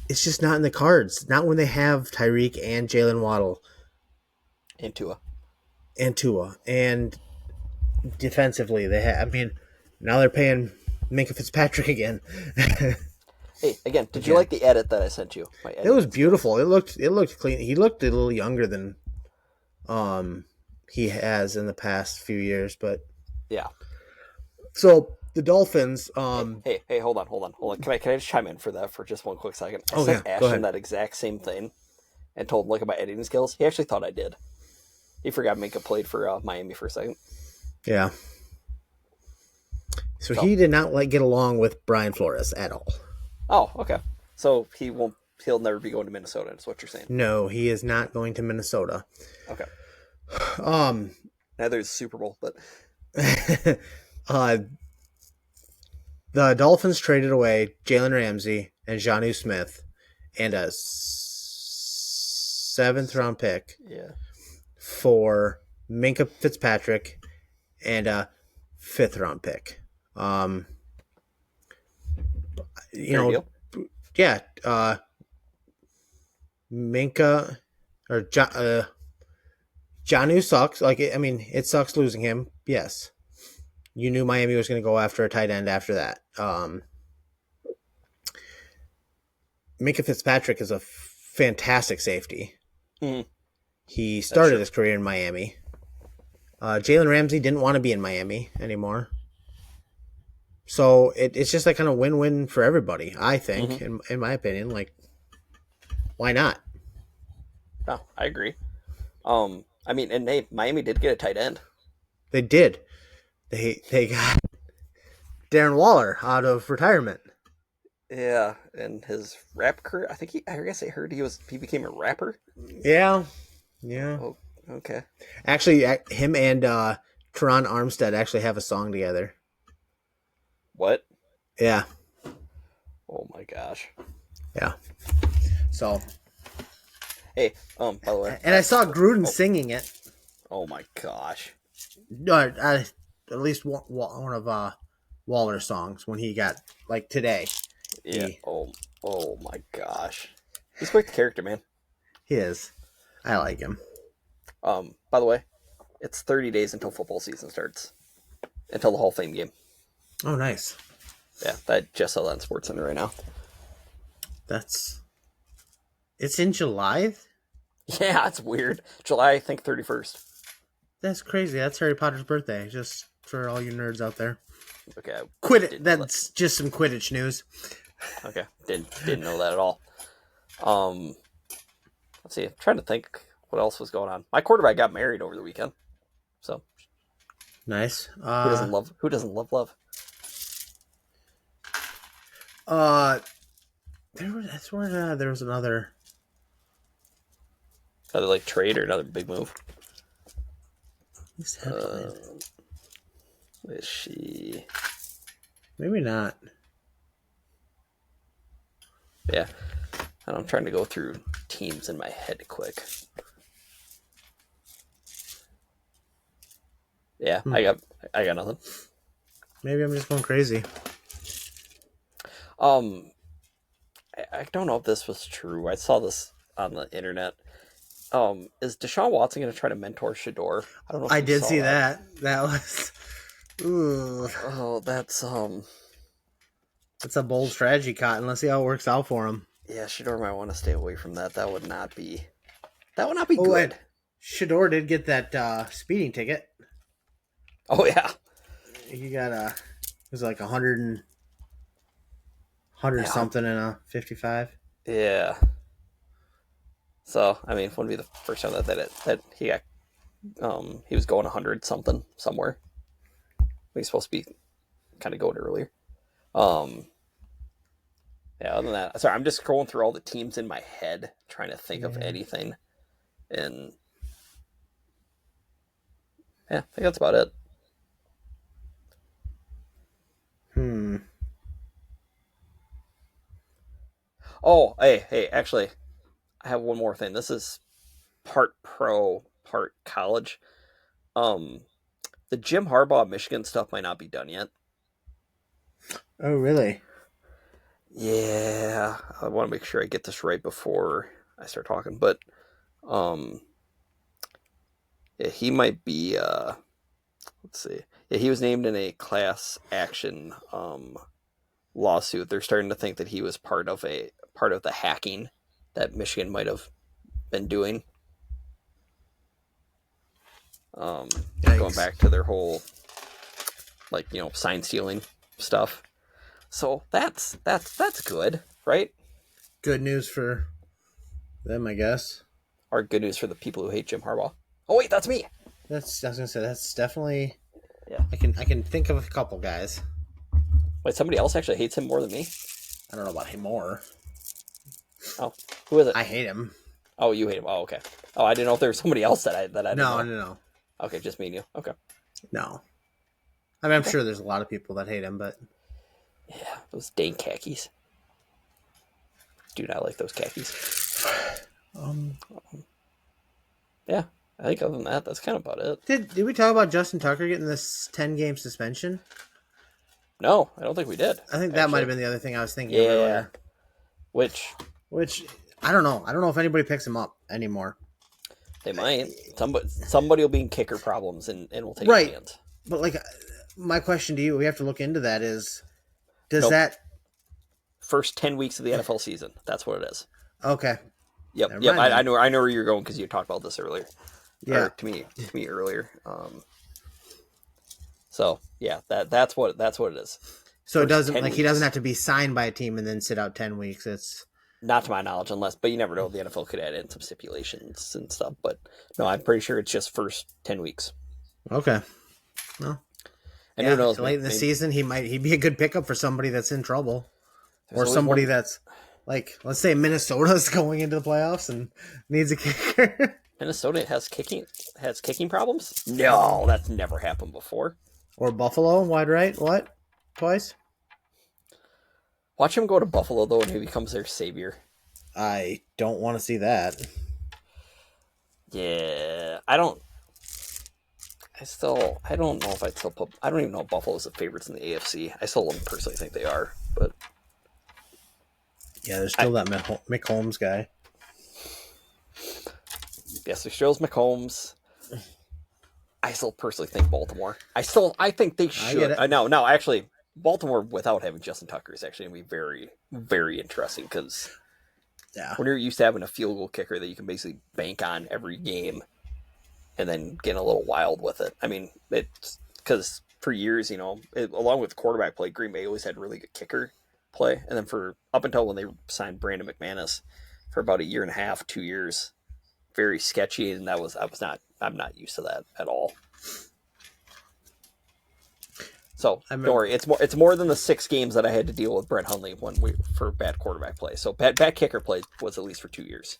Speaker 2: it's just not in the cards. Not when they have Tyreek and Jalen Waddle
Speaker 1: And Tua.
Speaker 2: And defensively, they have. I mean, now they're paying Minka Fitzpatrick again.
Speaker 1: Hey, again, did you like the edit that I sent you?
Speaker 2: It was beautiful. It looked clean. He looked a little younger than he has in the past few years, but
Speaker 1: yeah.
Speaker 2: So the Dolphins.
Speaker 1: Hey, hold on. Can I just chime in for just one quick second? I
Speaker 2: Oh,
Speaker 1: sent
Speaker 2: yeah, go
Speaker 1: Ashton
Speaker 2: ahead.
Speaker 1: that exact same thing and told him look at my editing skills. He actually thought I did. He forgot Minka played for Miami for a second.
Speaker 2: Yeah. So he did not get along with Brian Flores at all.
Speaker 1: Oh, okay. So he'll never be going to Minnesota, is what you're saying.
Speaker 2: No, he is not going to Minnesota.
Speaker 1: Okay. Neither is Super Bowl, but
Speaker 2: the Dolphins traded away Jalen Ramsey and Jonnu Smith and a 7th-round pick.
Speaker 1: Yeah.
Speaker 2: For Minka Fitzpatrick and a 5th-round pick.
Speaker 1: Deal.
Speaker 2: Yeah. Minka or Jonnu sucks. Like, I mean, it sucks losing him. Yes. You knew Miami was going to go after a tight end after that. Minka Fitzpatrick is a fantastic safety.
Speaker 1: Mm-hmm.
Speaker 2: He started his career in Miami. Jalen Ramsey didn't want to be in Miami anymore. So it's just like kind of win-win for everybody, I think, in my opinion. Like, why not?
Speaker 1: No, I agree. I mean, and Miami did get a tight end.
Speaker 2: They did. They got Darren Waller out of retirement.
Speaker 1: Yeah, and his rap career. I guess I heard he became a rapper.
Speaker 2: Yeah.
Speaker 1: Oh, okay.
Speaker 2: Actually, him and Teron Armstead actually have a song together.
Speaker 1: What?
Speaker 2: Yeah.
Speaker 1: Oh my gosh.
Speaker 2: Yeah. So.
Speaker 1: Hey, by the way.
Speaker 2: And I saw Gruden singing it.
Speaker 1: Oh my gosh.
Speaker 2: At least one of Waller's songs when he got like today.
Speaker 1: Yeah. Oh my gosh. He's quite the character, man.
Speaker 2: He is. I like him.
Speaker 1: By the way, it's 30 days until football season starts. Until the Hall of Fame game.
Speaker 2: Oh, nice.
Speaker 1: Yeah, that just saw that on SportsCenter right now.
Speaker 2: That's It's in July?
Speaker 1: Yeah, it's weird. July, I think 31st.
Speaker 2: That's crazy. That's Harry Potter's birthday, just for all you nerds out there.
Speaker 1: Okay, I
Speaker 2: Quit.
Speaker 1: didn't know
Speaker 2: That's just some Quidditch news.
Speaker 1: that. Okay, didn't know that at all. Let's see. I'm trying to think what else was going on. My quarterback got married over the weekend. So
Speaker 2: Nice.
Speaker 1: who doesn't love love?
Speaker 2: There was another.
Speaker 1: Another like trade or another big move.
Speaker 2: Headline.
Speaker 1: Is she?
Speaker 2: Maybe not.
Speaker 1: Yeah. And I'm trying to go through teams in my head quick. Yeah, I got nothing.
Speaker 2: Maybe I'm just going crazy.
Speaker 1: I don't know if this was true. I saw this on the internet. Is Deshaun Watson going to try to mentor Shador? I don't know. If
Speaker 2: I
Speaker 1: you
Speaker 2: did
Speaker 1: saw
Speaker 2: see that. That was. Ooh.
Speaker 1: Oh, that's
Speaker 2: It's a bold strategy, Cotton. Let's see how it works out for him.
Speaker 1: Yeah, Shador might want to stay away from that. That would not be good.
Speaker 2: Shador did get that speeding ticket.
Speaker 1: Oh yeah,
Speaker 2: He got it was like 100 something and a 55.
Speaker 1: yeah. So I mean, it wouldn't be the first time that he got he was going 100 something somewhere. He's supposed to be kind of going earlier. Yeah, other than that, sorry, I'm just scrolling through all the teams in my head, trying to think of anything. And yeah, I think that's about it. Oh, hey, actually, I have one more thing. This is part pro, part college. The Jim Harbaugh Michigan stuff might not be done yet.
Speaker 2: Oh, really?
Speaker 1: Yeah, I want to make sure I get this right before I start talking. But, yeah, he might be. Let's see. Yeah, he was named in a class action lawsuit. They're starting to think that he was part of the hacking that Michigan might have been doing. Going back to their whole sign stealing stuff. So that's good, right?
Speaker 2: Good news for them, I guess.
Speaker 1: Or good news for the people who hate Jim Harbaugh. Oh wait, that's me.
Speaker 2: I was gonna say that's definitely.
Speaker 1: Yeah.
Speaker 2: I can think of a couple guys.
Speaker 1: Wait, somebody else actually hates him more than me?
Speaker 2: I don't know about him more.
Speaker 1: Oh, who is it?
Speaker 2: I hate him.
Speaker 1: Oh, you hate him. Oh, okay. Oh, I didn't know if there was somebody else that I didn't know.
Speaker 2: No.
Speaker 1: Okay, just me and you. Okay.
Speaker 2: No. I mean, I'm sure there's a lot of people that hate him, but
Speaker 1: yeah, those dang khakis. Do not like those khakis. Yeah, I think other than that, that's kind of about it.
Speaker 2: Did we talk about Justin Tucker getting this 10-game suspension?
Speaker 1: No, I don't think we did.
Speaker 2: I think that might have been the other thing I was thinking
Speaker 1: of
Speaker 2: earlier.
Speaker 1: Which
Speaker 2: I don't know. I don't know if anybody picks him up anymore.
Speaker 1: They might. Somebody will be in kicker problems and will take a chance.
Speaker 2: But my question to you, we have to look into that is, that
Speaker 1: first 10 weeks of the NFL season? That's what it is.
Speaker 2: Okay.
Speaker 1: Yep. I know where you're going because you talked about this earlier.
Speaker 2: Yeah.
Speaker 1: Or to me earlier. So yeah, that's what it is.
Speaker 2: So it doesn't he doesn't have to be signed by a team and then sit out 10 weeks. It's
Speaker 1: not to my knowledge, but you never know. The NFL could add in some stipulations and stuff. But no, I'm pretty sure it's just first 10 weeks.
Speaker 2: Okay. Well, and who knows? Late in the season, he'd be a good pickup for somebody that's in trouble, or somebody that's let's say Minnesota's going into the playoffs and needs a kicker.
Speaker 1: Minnesota has kicking problems? No, that's never happened before.
Speaker 2: Or Buffalo, wide right? What? Twice?
Speaker 1: Watch him go to Buffalo, though, and he becomes their savior.
Speaker 2: I don't want to see that.
Speaker 1: Yeah, I don't know if I'd still put... I don't even know if Buffalo's the favorites in the AFC. I still don't personally think they are, but...
Speaker 2: Yeah, there's still that Mick Holmes guy.
Speaker 1: Yes, there's still McCombs. I still personally think Baltimore. I think they should. No, actually, Baltimore without having Justin Tucker is actually going to be very, very interesting because
Speaker 2: Yeah.
Speaker 1: When you're used to having a field goal kicker that you can basically bank on every game and then getting a little wild with it. I mean, it's because for years, along with quarterback play, Green Bay always had really good kicker play. And then for up until when they signed Brandon McManus for about a year and a half, 2 years, very sketchy. And I'm not used to that at all. So don't worry, it's more than the 6 games that I had to deal with Brett Hundley for bad quarterback play. So bad kicker play was at least for 2 years.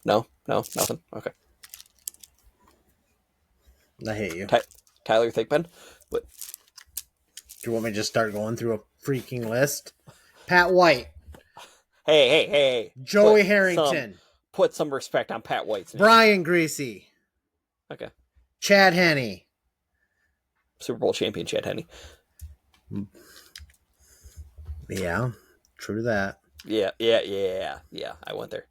Speaker 1: No, nothing. Okay.
Speaker 2: I hate you.
Speaker 1: Tyler Thigpen. What?
Speaker 2: Do you want me to just start going through a freaking list? Pat White.
Speaker 1: Hey.
Speaker 2: Joey Harrington.
Speaker 1: Put some respect on Pat White's name.
Speaker 2: Brian Greasy.
Speaker 1: Okay.
Speaker 2: Chad Henne.
Speaker 1: Super Bowl champion Chad Henne.
Speaker 2: Yeah, true to that.
Speaker 1: Yeah. I went there.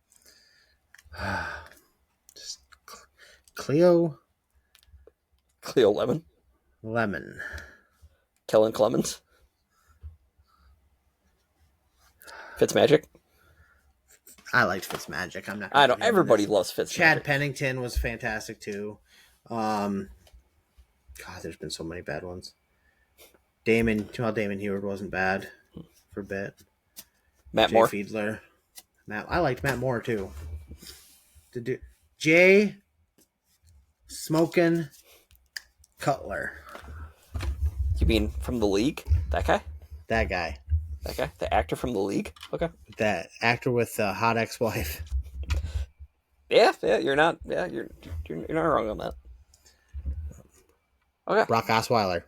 Speaker 2: Just Cleo Lemon.
Speaker 1: Kellen Clemens. Fitzmagic.
Speaker 2: I liked Fitzmagic. I'm not.
Speaker 1: I know everybody loves Fitzmagic.
Speaker 2: Chad Pennington was fantastic too. God, there's been so many bad ones. Damon Heward wasn't bad for a bit.
Speaker 1: Matt
Speaker 2: Jay
Speaker 1: Moore.
Speaker 2: Fiedler. I liked Matt Moore too. Jay Smokin' Cutler.
Speaker 1: You mean from the league? That guy?
Speaker 2: That guy.
Speaker 1: That guy? The actor from the league? Okay.
Speaker 2: That actor with the hot ex-wife.
Speaker 1: Yeah, you're not you're not wrong on that. Okay.
Speaker 2: Brock Osweiler.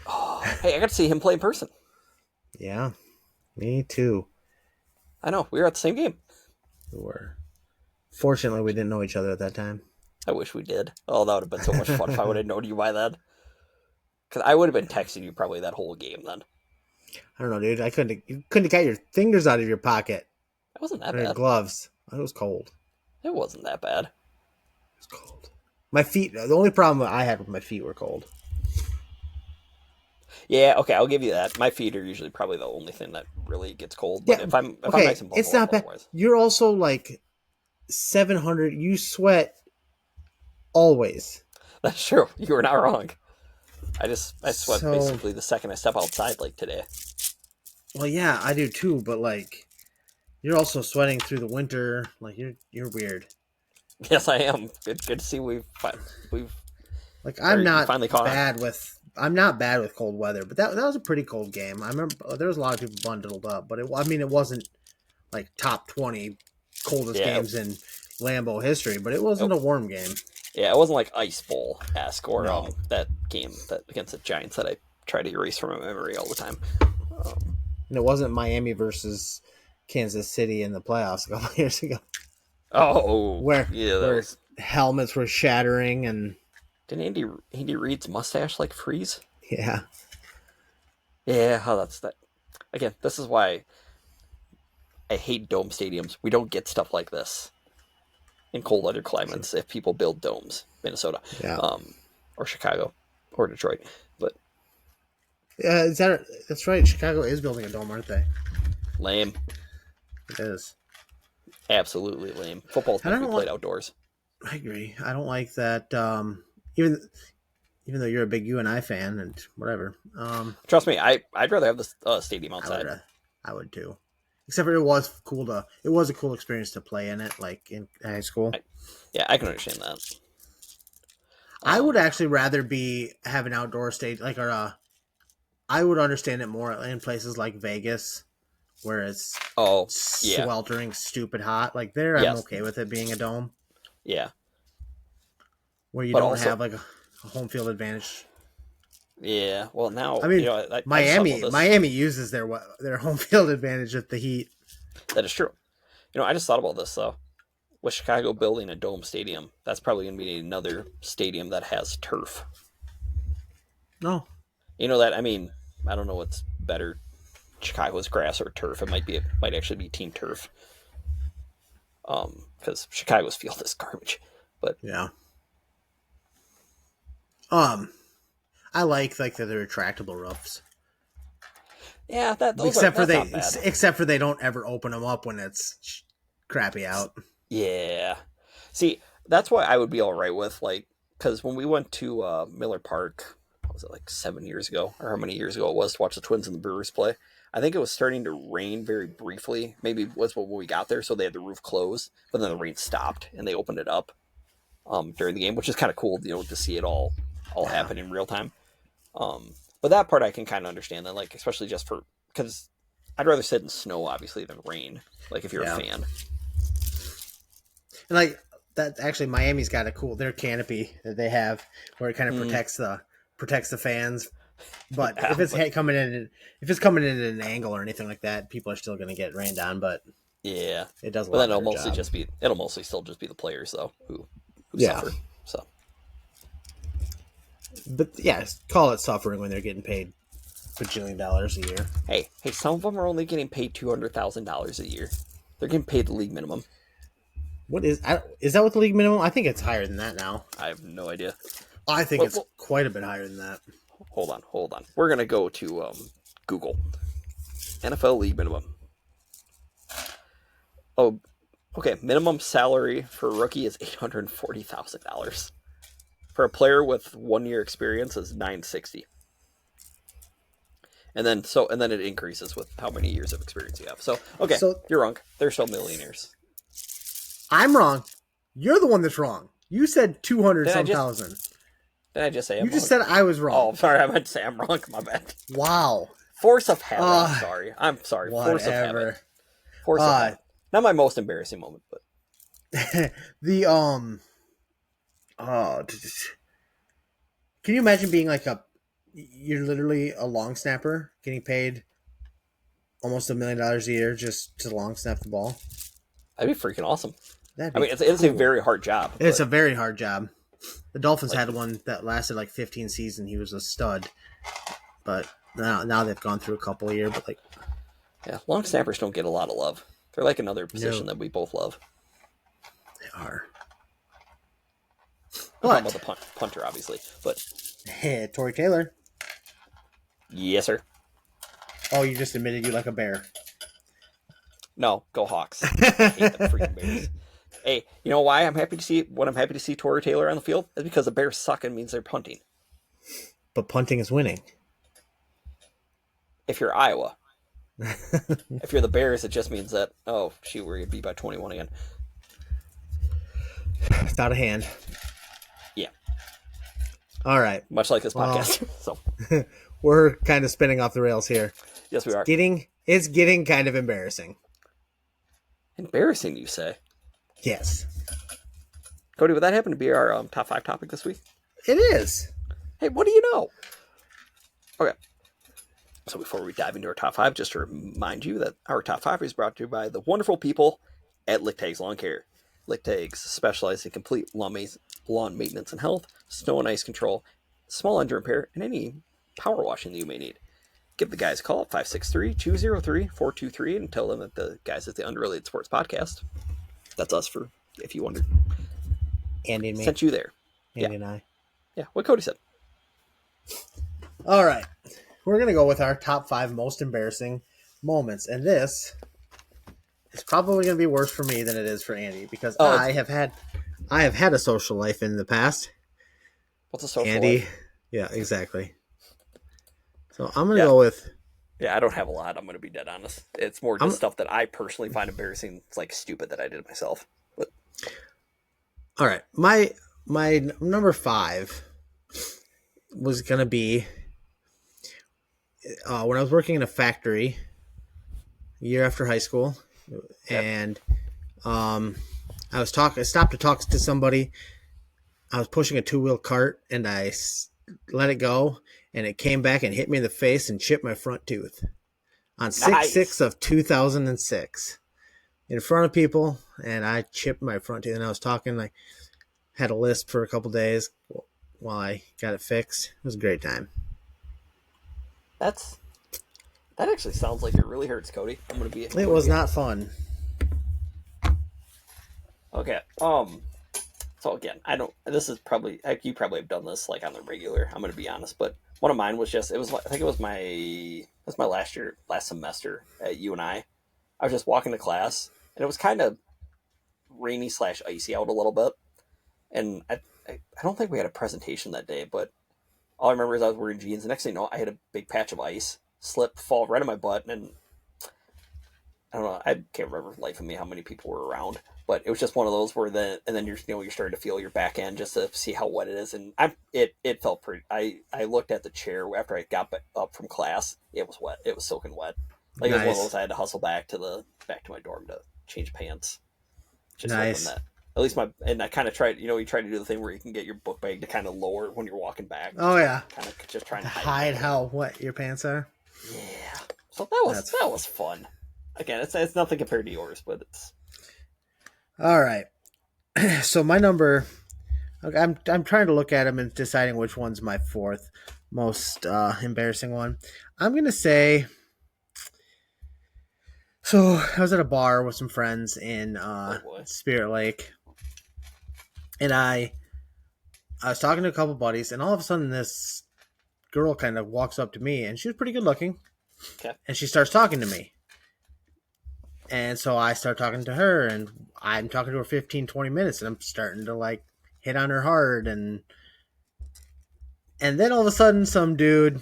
Speaker 1: Oh, hey, I got to see him play in person.
Speaker 2: Yeah. Me too.
Speaker 1: I know. We were at the same game.
Speaker 2: We were. Fortunately, we didn't know each other at that time.
Speaker 1: I wish we did. Oh, that would have been so much fun if I would have known you by then. Because I would have been texting you probably that whole game then.
Speaker 2: I don't know, dude. You couldn't have got your fingers out of your pocket.
Speaker 1: It wasn't that
Speaker 2: Or your
Speaker 1: bad.
Speaker 2: gloves. It was cold.
Speaker 1: It wasn't that bad.
Speaker 2: It was cold. My feet. The only problem I had with my feet were cold.
Speaker 1: Yeah, okay, I'll give you that. My feet are usually probably the only thing that really gets cold. But
Speaker 2: Yeah,
Speaker 1: if I'm
Speaker 2: okay,
Speaker 1: nice and bubble,
Speaker 2: it's not bad.
Speaker 1: otherwise.
Speaker 2: You're also like 700. You sweat always.
Speaker 1: That's true. You were not wrong. I sweat basically the second I step outside, like today.
Speaker 2: Well, yeah, I do too. But like, you're also sweating through the winter. Like you're weird.
Speaker 1: Yes, I am. Good to see we've
Speaker 2: like I'm not
Speaker 1: finally caught
Speaker 2: bad with. I'm not bad with cold weather, but that was a pretty cold game. I remember there was a lot of people bundled up, but it wasn't like top 20 coldest games in Lambeau history, but it wasn't a warm game.
Speaker 1: Yeah, it wasn't like Ice Bowl-esque or
Speaker 2: No.
Speaker 1: that game that against the Giants that I try to erase from my memory all the time.
Speaker 2: And it wasn't Miami versus Kansas City in the playoffs a couple years ago.
Speaker 1: Oh,
Speaker 2: where
Speaker 1: yeah,
Speaker 2: helmets were shattering and
Speaker 1: didn't Andy Reid's mustache like freeze?
Speaker 2: yeah.
Speaker 1: Yeah, that's that. Again, this is why I hate dome stadiums. We don't get stuff like this in cold weather climates if people build domes. Minnesota, or Chicago, or Detroit. But
Speaker 2: that's right. Chicago is building a dome, aren't they?
Speaker 1: Lame.
Speaker 2: It is.
Speaker 1: Absolutely lame. Football's meant to be played outdoors.
Speaker 2: I agree. I don't like that. Even though you're a big UNI fan and whatever.
Speaker 1: Trust me, I'd rather have the stadium outside.
Speaker 2: I would too. Except for it was a cool experience to play in it, like in high school.
Speaker 1: I can understand that.
Speaker 2: I would actually rather have an outdoor stage, I would understand it more in places like Vegas, where it's sweltering, stupid hot. Like there, I'm okay with it being a dome.
Speaker 1: Yeah.
Speaker 2: Where you don't have like a home field advantage.
Speaker 1: Yeah, well now
Speaker 2: I mean, Miami uses their home field advantage with the heat.
Speaker 1: That is true. I just thought about this though. With Chicago building a dome stadium, that's probably going to be another stadium that has turf.
Speaker 2: No,
Speaker 1: that. I mean, I don't know what's better, Chicago's grass or turf. It might actually be team turf. Because Chicago's field is garbage. But
Speaker 2: yeah. I like the retractable roofs.
Speaker 1: Yeah, that's not bad.
Speaker 2: Except for they don't ever open them up when it's crappy out.
Speaker 1: Yeah. See, that's why I would be all right with, like, because when we went to Miller Park, what was it, like 7 years ago, or how many years ago it was, to watch the Twins and the Brewers play, I think it was starting to rain very briefly. Maybe it was when we got there, so they had the roof closed, but then the rain stopped and they opened it up during the game, which is kind of cool, to see it all happen in real time. But that part I can kind of understand, that, like, especially just because I'd rather sit in snow, obviously, than rain, like, if you're a fan.
Speaker 2: And, like, that actually, Miami's got their canopy that they have where it kind of protects the fans. But if it's coming in at an angle or anything like that, people are still going to get rained on. But
Speaker 1: yeah,
Speaker 2: it does.
Speaker 1: But then it'll mostly still just be the players though who suffer. So,
Speaker 2: but yeah, call it suffering when they're getting paid $1 bajillion a year.
Speaker 1: Hey, some of them are only getting paid $200,000 a year. They're getting paid the league minimum.
Speaker 2: What is that? What the league minimum? I think it's higher than that now.
Speaker 1: I have no idea.
Speaker 2: I think it's quite a bit higher than that.
Speaker 1: Hold on. We're gonna go to Google NFL league minimum. Oh, okay. Minimum salary for a rookie is $840,000. For a player with 1 year experience is $960. And then it increases with how many years of experience you have. So you're wrong. They're still millionaires.
Speaker 2: I'm wrong. You're the one that's wrong. You said 200,000.
Speaker 1: Did I just say I'm wrong?
Speaker 2: You just said I was wrong.
Speaker 1: Oh, sorry. I meant to say I'm wrong. My bad.
Speaker 2: Wow.
Speaker 1: Force of habit. I'm sorry.
Speaker 2: Whatever.
Speaker 1: Force of habit. Force of habit. Not my most embarrassing moment, but
Speaker 2: can you imagine being like you're literally a long snapper getting paid almost $1 million a year just to long snap the ball?
Speaker 1: That'd be freaking awesome. It's
Speaker 2: cool.
Speaker 1: a very hard job.
Speaker 2: It's a very hard job. The Dolphins had one that lasted like 15 seasons. He was a stud, but now they've gone through a couple of years. But
Speaker 1: long snappers don't get a lot of love. They're like another position that we both love.
Speaker 2: They are.
Speaker 1: I'm talking about the punter, obviously, but
Speaker 2: Tory Taylor.
Speaker 1: Yes, sir.
Speaker 2: Oh, you just admitted you like a bear.
Speaker 1: No, go Hawks. I hate the freaking Bears. Hey, you know why I'm happy to see Tory Taylor on the field? Is because the Bears suck and means they're punting.
Speaker 2: But punting is winning.
Speaker 1: If you're Iowa. If you're the Bears, it just means that, we're going to be by 21 again.
Speaker 2: It's not a hand.
Speaker 1: Yeah.
Speaker 2: All right.
Speaker 1: Much like this podcast. So
Speaker 2: we're kind of spinning off the rails here.
Speaker 1: Yes, we are.
Speaker 2: It's getting kind of embarrassing.
Speaker 1: Embarrassing, you say?
Speaker 2: Yes.
Speaker 1: Cody, would that happen to be our top 5 topic this week?
Speaker 2: It is.
Speaker 1: Hey, what do you know? Okay. So before we dive into our top 5, just to remind you that our top 5 is brought to you by the wonderful people at Lick Tags Lawn Care. Lick Tags specialize in complete lawn maintenance and health, snow and ice control, small engine repair, and any power washing that you may need. Give the guys a call at 563-203-423 and tell them that the guys at the Unrelated Sports Podcast, that's us for, if you wonder,
Speaker 2: Andy and me,
Speaker 1: sent you there.
Speaker 2: Andy and I.
Speaker 1: Yeah, what Cody said.
Speaker 2: All right. We're going to go with our top 5 most embarrassing moments. And this is probably going to be worse for me than it is for Andy because I have had a social life in the past.
Speaker 1: What's a social
Speaker 2: Andy,
Speaker 1: life?
Speaker 2: Yeah, exactly. So I'm going to go with...
Speaker 1: Yeah, I don't have a lot. I'm going to be dead honest. It's more just stuff that I personally find embarrassing. It's like stupid that I did it myself. But
Speaker 2: all right. My number 5 was going to be when I was working in a factory a year after high school. And I stopped to talk to somebody. I was pushing a 2-wheel cart and I let it go and it came back and hit me in the face and chipped my front tooth on 6/6 of 2006 in front of people. And I chipped my front tooth and I was talking, like, had a lisp for a couple days while I got it fixed. It was a great time.
Speaker 1: That actually sounds like it really hurts, Cody.
Speaker 2: It was not fun.
Speaker 1: Okay. So again, this is probably, you probably have done this like on the regular, I'm going to be honest, but one of mine was I think it was my That's my last semester at UNI. I was just walking to class, and it was kind of rainy slash icy out a little bit. And I don't think we had a presentation that day, but all I remember is I was wearing jeans. The next thing you know, I had a big patch of ice slip, fall right on my butt, and I don't know. I can't remember life of me how many people were around, but it was just one of those where then you're starting to feel your back end just to see how wet it is, and it felt pretty. I looked at the chair after I got up from class. It was wet. It was soaking wet. Like it was one of
Speaker 2: Nice.
Speaker 1: those I had to hustle back to my dorm to change pants. Just hoping
Speaker 2: Nice.
Speaker 1: that at least I kind of tried. You try to do the thing where you can get your book bag to kind of lower when you're walking back.
Speaker 2: Oh yeah.
Speaker 1: Kind of just trying to
Speaker 2: Hide how wet your pants are.
Speaker 1: Yeah. So that was fun. Again, it's nothing compared to yours, but it's
Speaker 2: All right. So my number, I'm trying to look at them and deciding which one's my fourth most embarrassing one. I'm gonna say. So I was at a bar with some friends in
Speaker 1: oh boy.
Speaker 2: Spirit Lake, and I was talking to a couple buddies, and all of a sudden this girl kind of walks up to me, and she was pretty good looking,
Speaker 1: Okay.
Speaker 2: and she starts talking to me. And so I start talking to her, and I'm talking to her 15, 20 minutes, and I'm starting to like hit on her hard. And then all of a sudden, some dude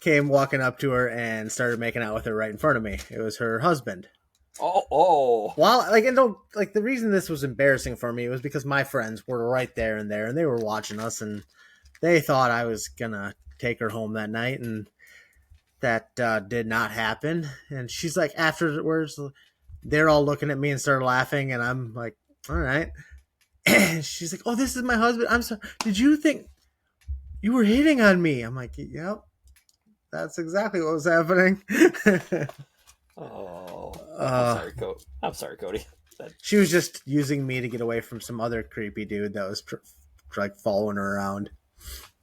Speaker 2: came walking up to her and started making out with her right in front of me. It was her husband.
Speaker 1: Oh.
Speaker 2: Well, like, and don't like the reason this was embarrassing for me was because my friends were right there, and they were watching us, and they thought I was gonna take her home that night, and that did not happen. And she's like, afterwards, they're all looking at me and start laughing, and I'm like, all right. And she's like, oh, this is my husband. I'm sorry. Did you think you were hitting on me? I'm like, yep, that's exactly what was happening.
Speaker 1: Oh.
Speaker 2: uh,
Speaker 1: I'm sorry, Cody.
Speaker 2: she was just using me to get away from some other creepy dude that was like following her around.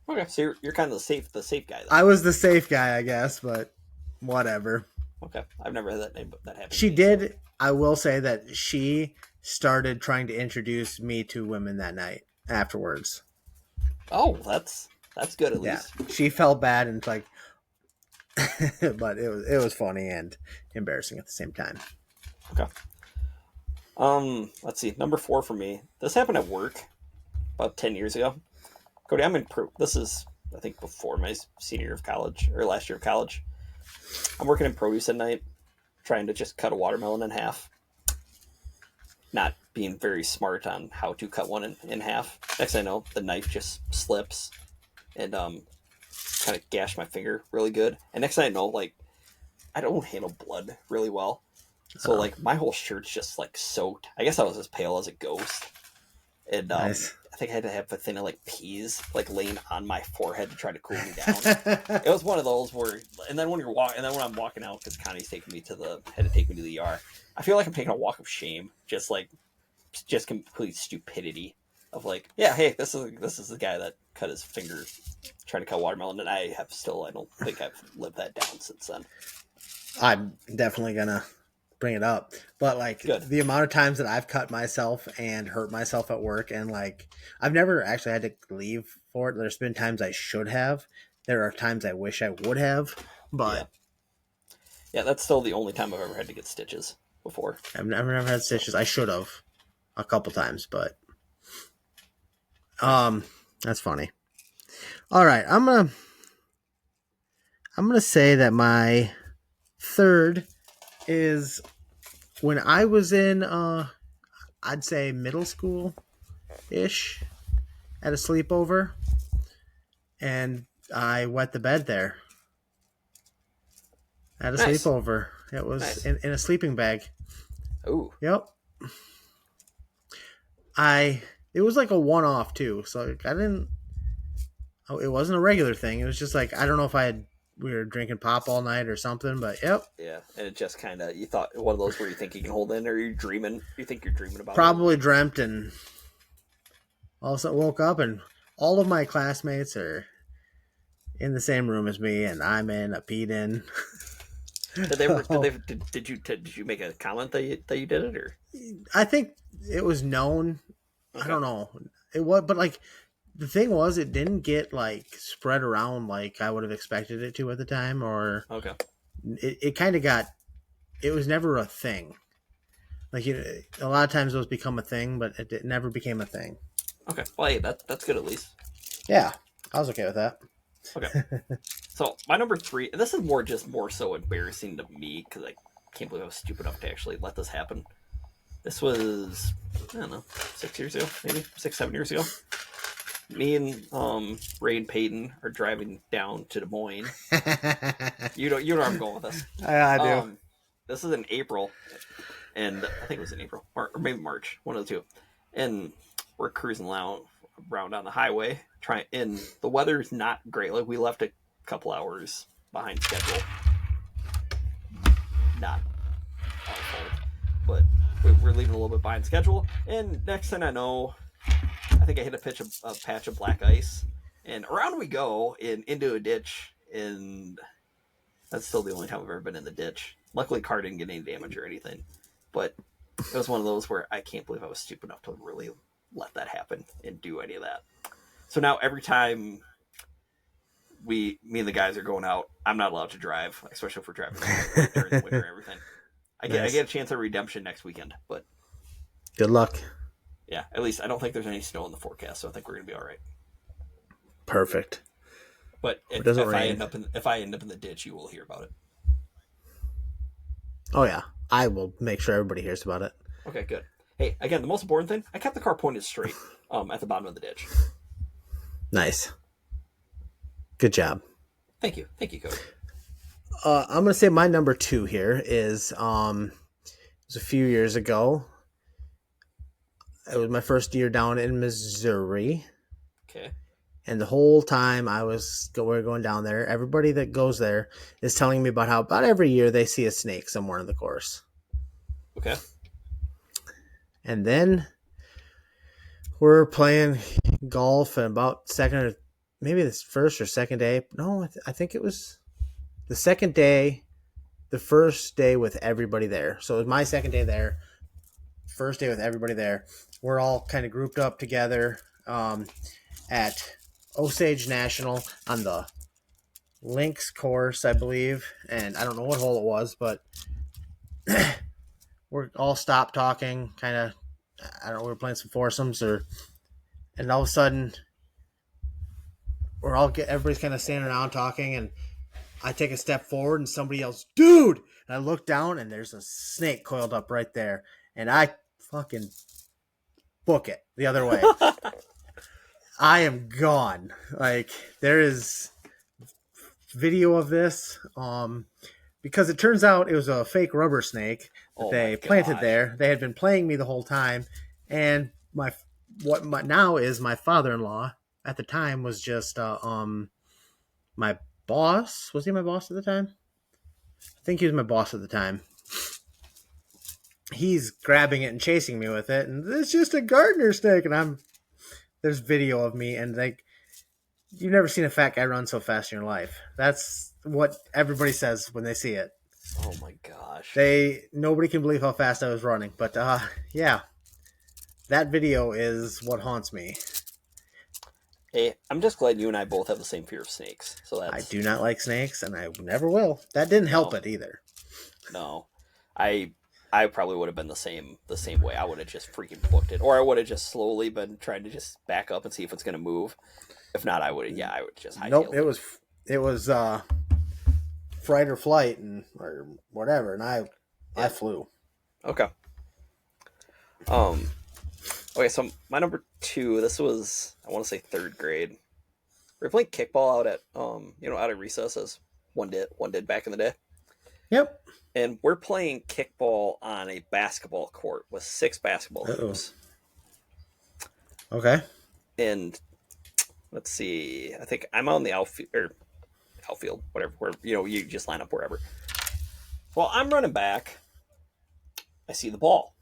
Speaker 1: Okay, so you're kind of the safe guy then.
Speaker 2: I was the safe guy, I guess, but whatever.
Speaker 1: Okay, I've never had that name, but that happened.
Speaker 2: She
Speaker 1: to me,
Speaker 2: did.
Speaker 1: So.
Speaker 2: I will say that she started trying to introduce me to women that night afterwards.
Speaker 1: Oh, that's good at least.
Speaker 2: Yeah, she felt bad and like, but it was funny and embarrassing at the same time.
Speaker 1: Okay. Let's see. Number 4 for me. This happened at work about 10 years ago. Cody, I'm in this is I think before my senior year of college or last year of college. I'm working in produce at night, trying to just cut a watermelon in half. Not being very smart on how to cut one in half. Next thing I know, the knife just slips and kind of gashed my finger really good. And next thing I know, like I don't handle blood really well. So like my whole shirt's just like soaked. I guess I was as pale as a ghost. And
Speaker 2: Nice.
Speaker 1: I think I had to have a thing of like peas like laying on my forehead to try to cool me down. It was one of those where, and then when I'm walking out because Connie's taking me had to take me to the ER. I feel like I'm taking a walk of shame, just complete stupidity of like, yeah, hey, this is the guy that cut his finger trying to cut watermelon, and I don't think I've lived that down since then.
Speaker 2: I'm definitely gonna bring it up, but like
Speaker 1: Good.
Speaker 2: the amount of times that I've cut myself and hurt myself at work, and like I've never actually had to leave for it. There's been times I should have. There are times I wish I would have, but
Speaker 1: yeah, that's still the only time I've ever had to get stitches before.
Speaker 2: I've never had stitches. I should have a couple times, but that's funny. All right, I'm gonna say that my third is when I was in I'd say middle school ish at a sleepover, and I wet the bed there at a sleepover. It was in a sleeping bag.
Speaker 1: Ooh.
Speaker 2: Yep. It was like a one-off too, so I didn't. Oh, it wasn't a regular thing. It was just like I don't know if we were drinking pop all night or something, but yep.
Speaker 1: Yeah, and it just kind of, you thought one of those where you think you can hold in, or you think you're dreaming about
Speaker 2: Probably dreamt, and all of a sudden woke up, and all of my classmates are in the same room as me, and I'm in a peed in.
Speaker 1: Did you make a comment that you did it, or?
Speaker 2: I think it was known. Okay. I don't know. It was, but like the thing was, it didn't get like spread around like I would have expected it to at the time, or
Speaker 1: Okay.
Speaker 2: it kind of got. It was never a thing. Like a lot of times those become a thing, but it never became a thing.
Speaker 1: Okay. Well, hey, that's good at least.
Speaker 2: Yeah, I was okay with that.
Speaker 1: Okay. So my number 3. This is more so embarrassing to me because I can't believe I was stupid enough to actually let this happen. This was, I don't know, 6 years ago, maybe 6, 7 years ago. Me and Ray and Peyton are driving down to Des Moines. You know where I'm going with this.
Speaker 2: I do.
Speaker 1: This is in April, and I think it was in April or maybe March, one of the two. And we're cruising around on the highway. And the weather's not great. Like we left a couple hours behind schedule. Not our fault, but we're leaving a little bit behind schedule. And next thing I know, I think I hit a patch of black ice, and around we go into a ditch. And that's still the only time I've ever been in the ditch. Luckily, car didn't get any damage or anything, but it was one of those where I can't believe I was stupid enough to really let that happen and do any of that. So now every time me and the guys are going out, I'm not allowed to drive, especially if we're driving during the winter and everything. I get a chance at redemption next weekend, but
Speaker 2: good luck.
Speaker 1: Yeah, at least I don't think there's any snow in the forecast, so I think we're gonna be all right.
Speaker 2: Perfect.
Speaker 1: But if I end up in the ditch, you will hear about it.
Speaker 2: Oh yeah, I will make sure everybody hears about it.
Speaker 1: Okay, good. Hey, again, the most important thing, I kept the car pointed straight at the bottom of the ditch.
Speaker 2: Nice. Good job.
Speaker 1: Thank you, Cody.
Speaker 2: I'm gonna say my number 2 here is it was a few years ago. It was my first year down in Missouri.
Speaker 1: Okay.
Speaker 2: And the whole time we're going down there, everybody that goes there is telling me about how about every year they see a snake somewhere in the course.
Speaker 1: Okay.
Speaker 2: And then we're playing golf, and about maybe the first or second day. No, I think it was the second day, the first day with everybody there. So it was my second day there, first day with everybody there. We're all kind of grouped up together at Osage National on the links course, I believe. And I don't know what hole it was, but we're all stopped talking, kind of, I don't know, we were playing some foursomes, and all of a sudden, everybody's kind of standing around talking, and I take a step forward, and somebody yells, "Dude!" And I look down, and there's a snake coiled up right there, and I fucking book it the other way. I am gone. Like, there is video of this, because it turns out it was a fake rubber snake that they planted there. They had been playing me the whole time, and my father-in-law at the time was just my boss. Was he my boss at the time? I think he was my boss at the time. He's grabbing it and chasing me with it, and it's just a gardener snake. And there's video of me, and like, you've never seen a fat guy run so fast in your life. That's what everybody says when they see it.
Speaker 1: Oh my gosh.
Speaker 2: Nobody can believe how fast I was running, but yeah, that video is what haunts me.
Speaker 1: Hey, I'm just glad you and I both have the same fear of snakes. So
Speaker 2: I do not like snakes, and I never will. That didn't help it either.
Speaker 1: No, I probably would have been the same way. I would have just freaking booked it, or I would have just slowly been trying to just back up and see if it's going to move. If not, I would just hightail.
Speaker 2: Nope, it was fight or flight or whatever, and I flew.
Speaker 1: Okay. Okay, so my number 2. This was, I want to say, 3rd grade. We were playing kickball out at out at recesses. One did back in the day.
Speaker 2: Yep.
Speaker 1: And we're playing kickball on a basketball court with 6 basketball hoops.
Speaker 2: Okay.
Speaker 1: And let's see, I think I'm on the outfield, whatever, where you just line up wherever. Well, I'm running back. I see the ball.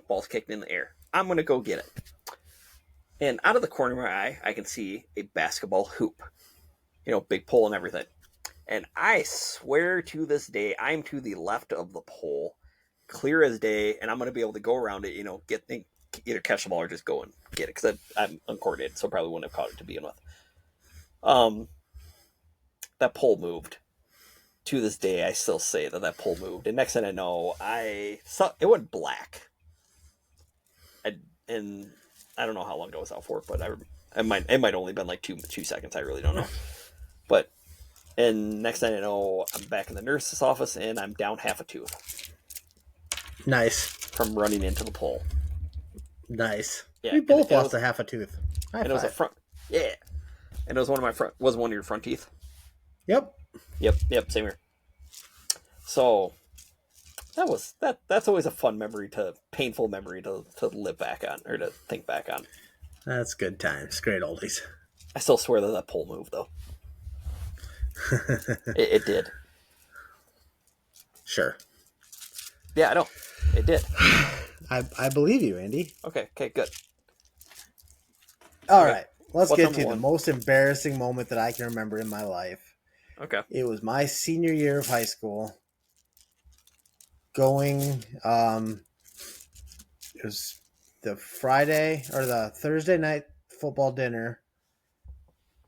Speaker 1: Ball's kicked in the air. I'm gonna go get it. And out of the corner of my eye, I can see a basketball hoop. Big pole and everything. And I swear to this day, I'm to the left of the pole, clear as day, and I'm going to be able to go around it, either catch the ball or just go and get it because I'm uncoordinated, so probably wouldn't have caught it to begin with. Um, that pole moved. To this day, I still say that pole moved. And next thing I know, I saw it went black. And I don't know how long it was out for, but it might only been like 2 seconds. I really don't know. But and next thing I know, I'm back in the nurse's office and I'm down half a tooth.
Speaker 2: Nice.
Speaker 1: From running into the pole.
Speaker 2: Nice.
Speaker 1: Yeah,
Speaker 2: We both lost a half a tooth. High
Speaker 1: and five. It was a front. Yeah. And it was one of your front teeth.
Speaker 2: Yep.
Speaker 1: Yep. Same here. So that's always a fun memory painful memory to live back on or to think back on.
Speaker 2: That's good times. Great oldies.
Speaker 1: I still swear that pole moved though. it did.
Speaker 2: Sure.
Speaker 1: Yeah, I know. It did.
Speaker 2: I believe you, Andy.
Speaker 1: Okay, good.
Speaker 2: All right. Let's
Speaker 1: What's
Speaker 2: get to
Speaker 1: one?
Speaker 2: the most embarrassing moment that I can remember in my life.
Speaker 1: Okay.
Speaker 2: It was my senior year of high school. Going, it was the Friday or the Thursday night football dinner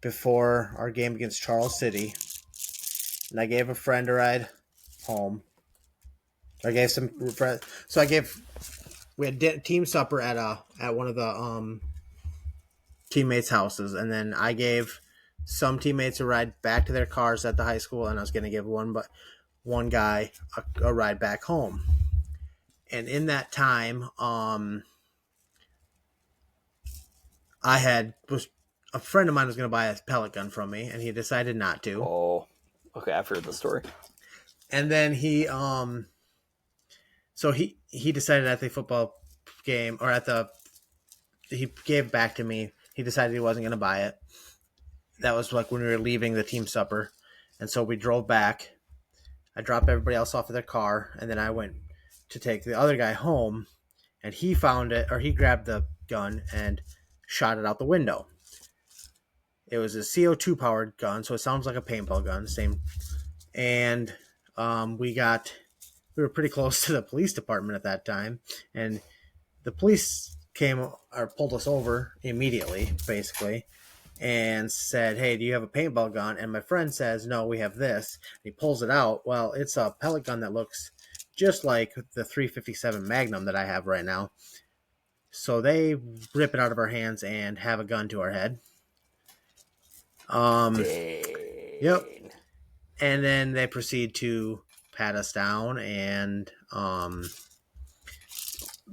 Speaker 2: before our game against Charles City. And I gave a friend a ride home. I gave some friends. So we had team supper at one of the teammates' houses, and then I gave some teammates a ride back to their cars at the high school, and I was going to give one guy a ride back home. And in that time, a friend of mine was going to buy a pellet gun from me, and he decided not to.
Speaker 1: Oh, okay. I've heard the story.
Speaker 2: And then he decided at the football game he gave it back to me. He decided he wasn't going to buy it. That was like when we were leaving the team supper, and so we drove back. I dropped everybody else off at their car, and then I went to take the other guy home, and he grabbed the gun and shot it out the window. It was a CO2 powered gun, so it sounds like a paintball gun, same. And we were pretty close to the police department at that time, and the police came or pulled us over immediately, basically, and said, "Hey, do you have a paintball gun?" And my friend says, "No, we have this." And he pulls it out. Well, it's a pellet gun that looks just like the 357 Magnum that I have right now. So they rip it out of our hands and have a gun to our head. Yep. And then they proceed to pat us down and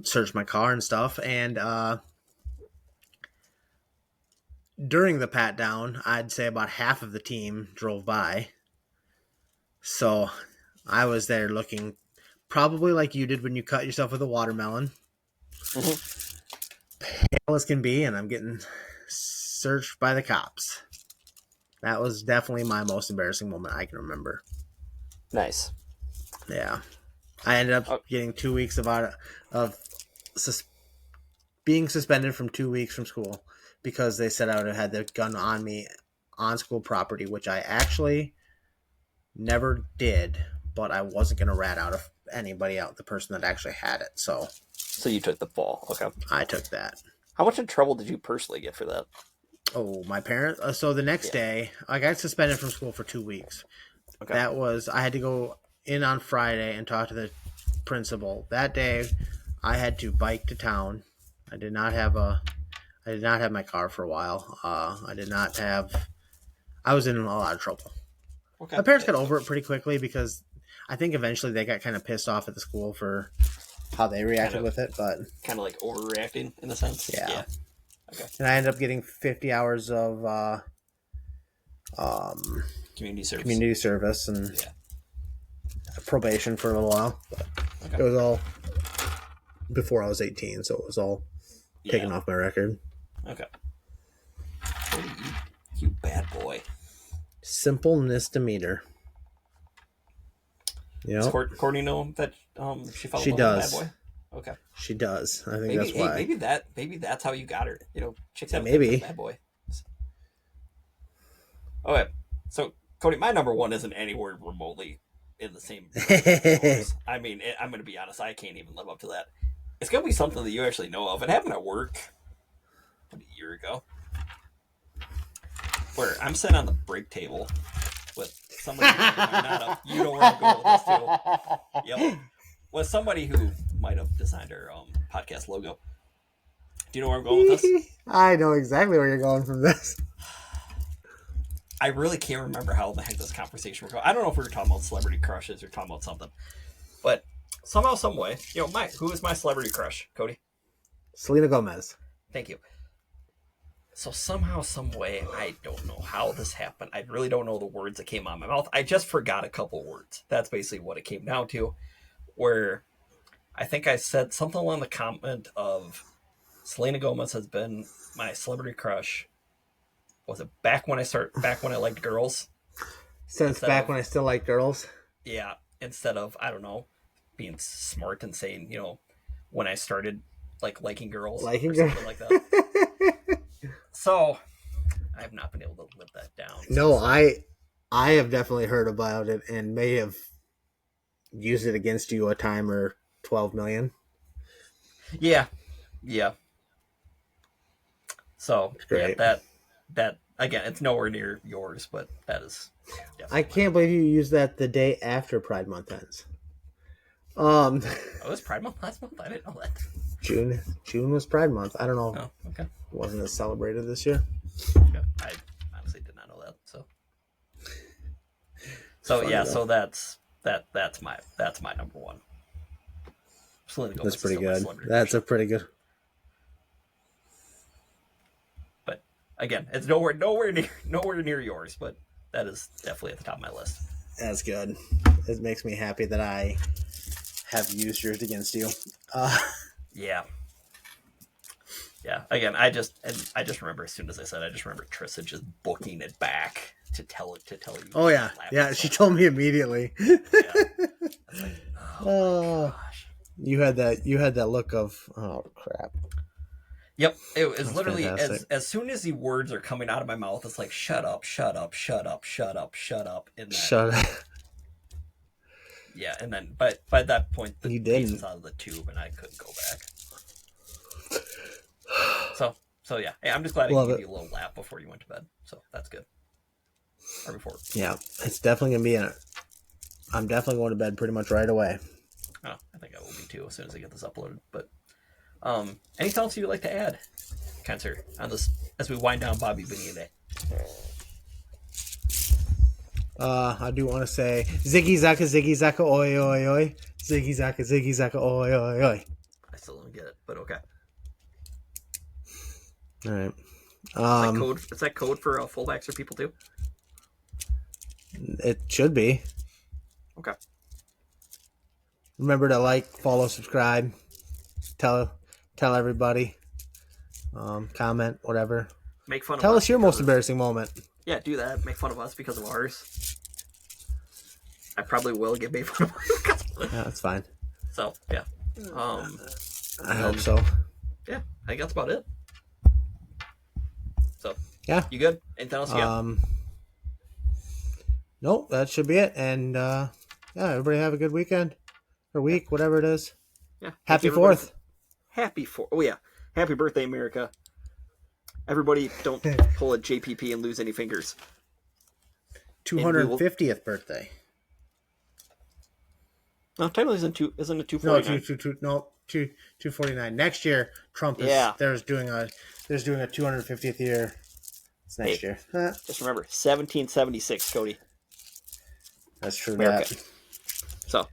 Speaker 2: search my car and stuff. And during the pat down, I'd say about half of the team drove by. So I was there looking probably like you did when you cut yourself with a watermelon. Pale as can be, and I'm getting searched by the cops. That was definitely my most embarrassing moment I can remember.
Speaker 1: Nice.
Speaker 2: Yeah. I ended up getting 2 weeks being suspended from 2 weeks from school because they said I would have had the gun on me on school property, which I actually never did, but I wasn't going to rat out anybody out, the person that actually had it. So
Speaker 1: you took the fall. Okay.
Speaker 2: I took that.
Speaker 1: How much in trouble did you personally get for that?
Speaker 2: Oh, my parents. So the next day, I got suspended from school for 2 weeks. Okay. I had to go in on Friday and talk to the principal. That day, I had to bike to town. I did not have my car for a while. I was in a lot of trouble. Okay. My parents got over it pretty quickly because I think eventually they got kind of pissed off at the school for how they reacted with it, but
Speaker 1: kind of like overreacting in a sense.
Speaker 2: Yeah. Okay. And I ended up getting 50 hours of community service and probation for a little while. But it was all before I was 18, so it was all taken off my record.
Speaker 1: Okay. You bad boy.
Speaker 2: Simple misdemeanor.
Speaker 1: Yeah. Does Courtney know that she followed the bad boy? Okay.
Speaker 2: She does. I think that's why.
Speaker 1: Maybe that's how you got her. Chicks have
Speaker 2: maybe
Speaker 1: bad boy. Okay. So Cody, my number one isn't anywhere remotely in the same. I mean, I'm going to be honest. I can't even live up to that. It's gonna be something that you actually know of. It happened at work a year ago, where I'm sitting on the break table with somebody who might not have. You know where I'm going with this too. Yep, with somebody who might have designed our podcast logo. Do you know where I'm going with this?
Speaker 2: I know exactly where you're going from this.
Speaker 1: I really can't remember how the heck this conversation was going. I don't know if we were talking about celebrity crushes or talking about something, but somehow, some way, who is my celebrity crush, Cody?
Speaker 2: Selena Gomez.
Speaker 1: Thank you. So somehow, some way, I don't know how this happened. I really don't know the words that came out of my mouth. I just forgot a couple words. That's basically what it came down to. Where I think I said something along the comment of Selena Gomez has been my celebrity crush. Was it back when I liked girls?
Speaker 2: Since back when I still liked girls?
Speaker 1: Yeah. Instead of, I don't know, being smart and saying, when I started liking girls. Liking girls. Something like that. So I have not been able to live that down.
Speaker 2: No, I have definitely heard about it and may have used it against you a time or 12 million.
Speaker 1: Yeah. So
Speaker 2: great.
Speaker 1: Yeah, that again, it's nowhere near yours, but that is.
Speaker 2: I can't believe you used that the day after Pride Month ends.
Speaker 1: Oh, it was Pride Month last month? I didn't know that.
Speaker 2: June was Pride Month. I don't know.
Speaker 1: Oh, okay.
Speaker 2: It wasn't as celebrated this year.
Speaker 1: Yeah, I honestly did not know that. So yeah, so that's my number one.
Speaker 2: That's pretty good. That's a pretty good.
Speaker 1: But again, it's nowhere near yours, but that is definitely at the top of my list.
Speaker 2: That's good. It makes me happy that I have used yours against you.
Speaker 1: Yeah. Again, I just remember as soon as I said, I just remember Trissa just booking it back to tell you.
Speaker 2: Oh yeah. She told me immediately. Yeah.
Speaker 1: Like, oh my gosh.
Speaker 2: You had that look of, oh crap.
Speaker 1: Yep, it was literally as soon as the words are coming out of my mouth, it's like shut up. In that,
Speaker 2: shut up.
Speaker 1: Yeah, and then but by that point the
Speaker 2: piece
Speaker 1: was out of the tube and I couldn't go back. So yeah, hey, I'm just glad I could give you a little lap before you went to bed. So that's good. Or before.
Speaker 2: Yeah, it's definitely gonna be in it. I'm definitely going to bed pretty much right away.
Speaker 1: Oh, I think I will be too as soon as I get this uploaded. But anything else you'd like to add, Cancer, on this as we wind down Bobby Bonilla?
Speaker 2: I do want to say ziggy zaka oi oi oi ziggy zaka oi oi oi.
Speaker 1: I still don't get it, but okay.
Speaker 2: All right.
Speaker 1: Is that code for fullbacks or people too?
Speaker 2: It should be.
Speaker 1: Okay.
Speaker 2: Remember to like, follow, subscribe, tell everybody, comment, whatever.
Speaker 1: Make fun.
Speaker 2: Tell us your most embarrassing moment.
Speaker 1: Yeah, do that. Make fun of us because of ours. I probably will get made fun of.
Speaker 2: Yeah, that's fine.
Speaker 1: So yeah.
Speaker 2: I hope so.
Speaker 1: Yeah, I think that's about it. So
Speaker 2: yeah,
Speaker 1: you good? Anything else you got?
Speaker 2: Nope, that should be it. And yeah, everybody have a good weekend or week, whatever it is.
Speaker 1: Yeah.
Speaker 2: Happy 4th.
Speaker 1: Happy 4th. Oh yeah. Happy birthday, America. Everybody don't pull a JPP and lose any fingers.
Speaker 2: 250th birthday.
Speaker 1: No, technically isn't it 249?
Speaker 2: No, 249. Next year, Trump is doing a 250th year. It's next year.
Speaker 1: Just remember, 1776, Cody.
Speaker 2: That's true.
Speaker 1: America. So,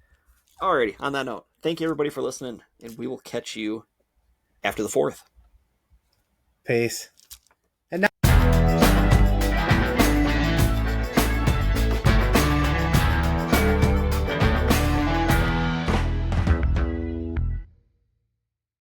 Speaker 1: alrighty. On that note, thank you everybody for listening, and we will catch you after the 4th.
Speaker 2: Peace. And now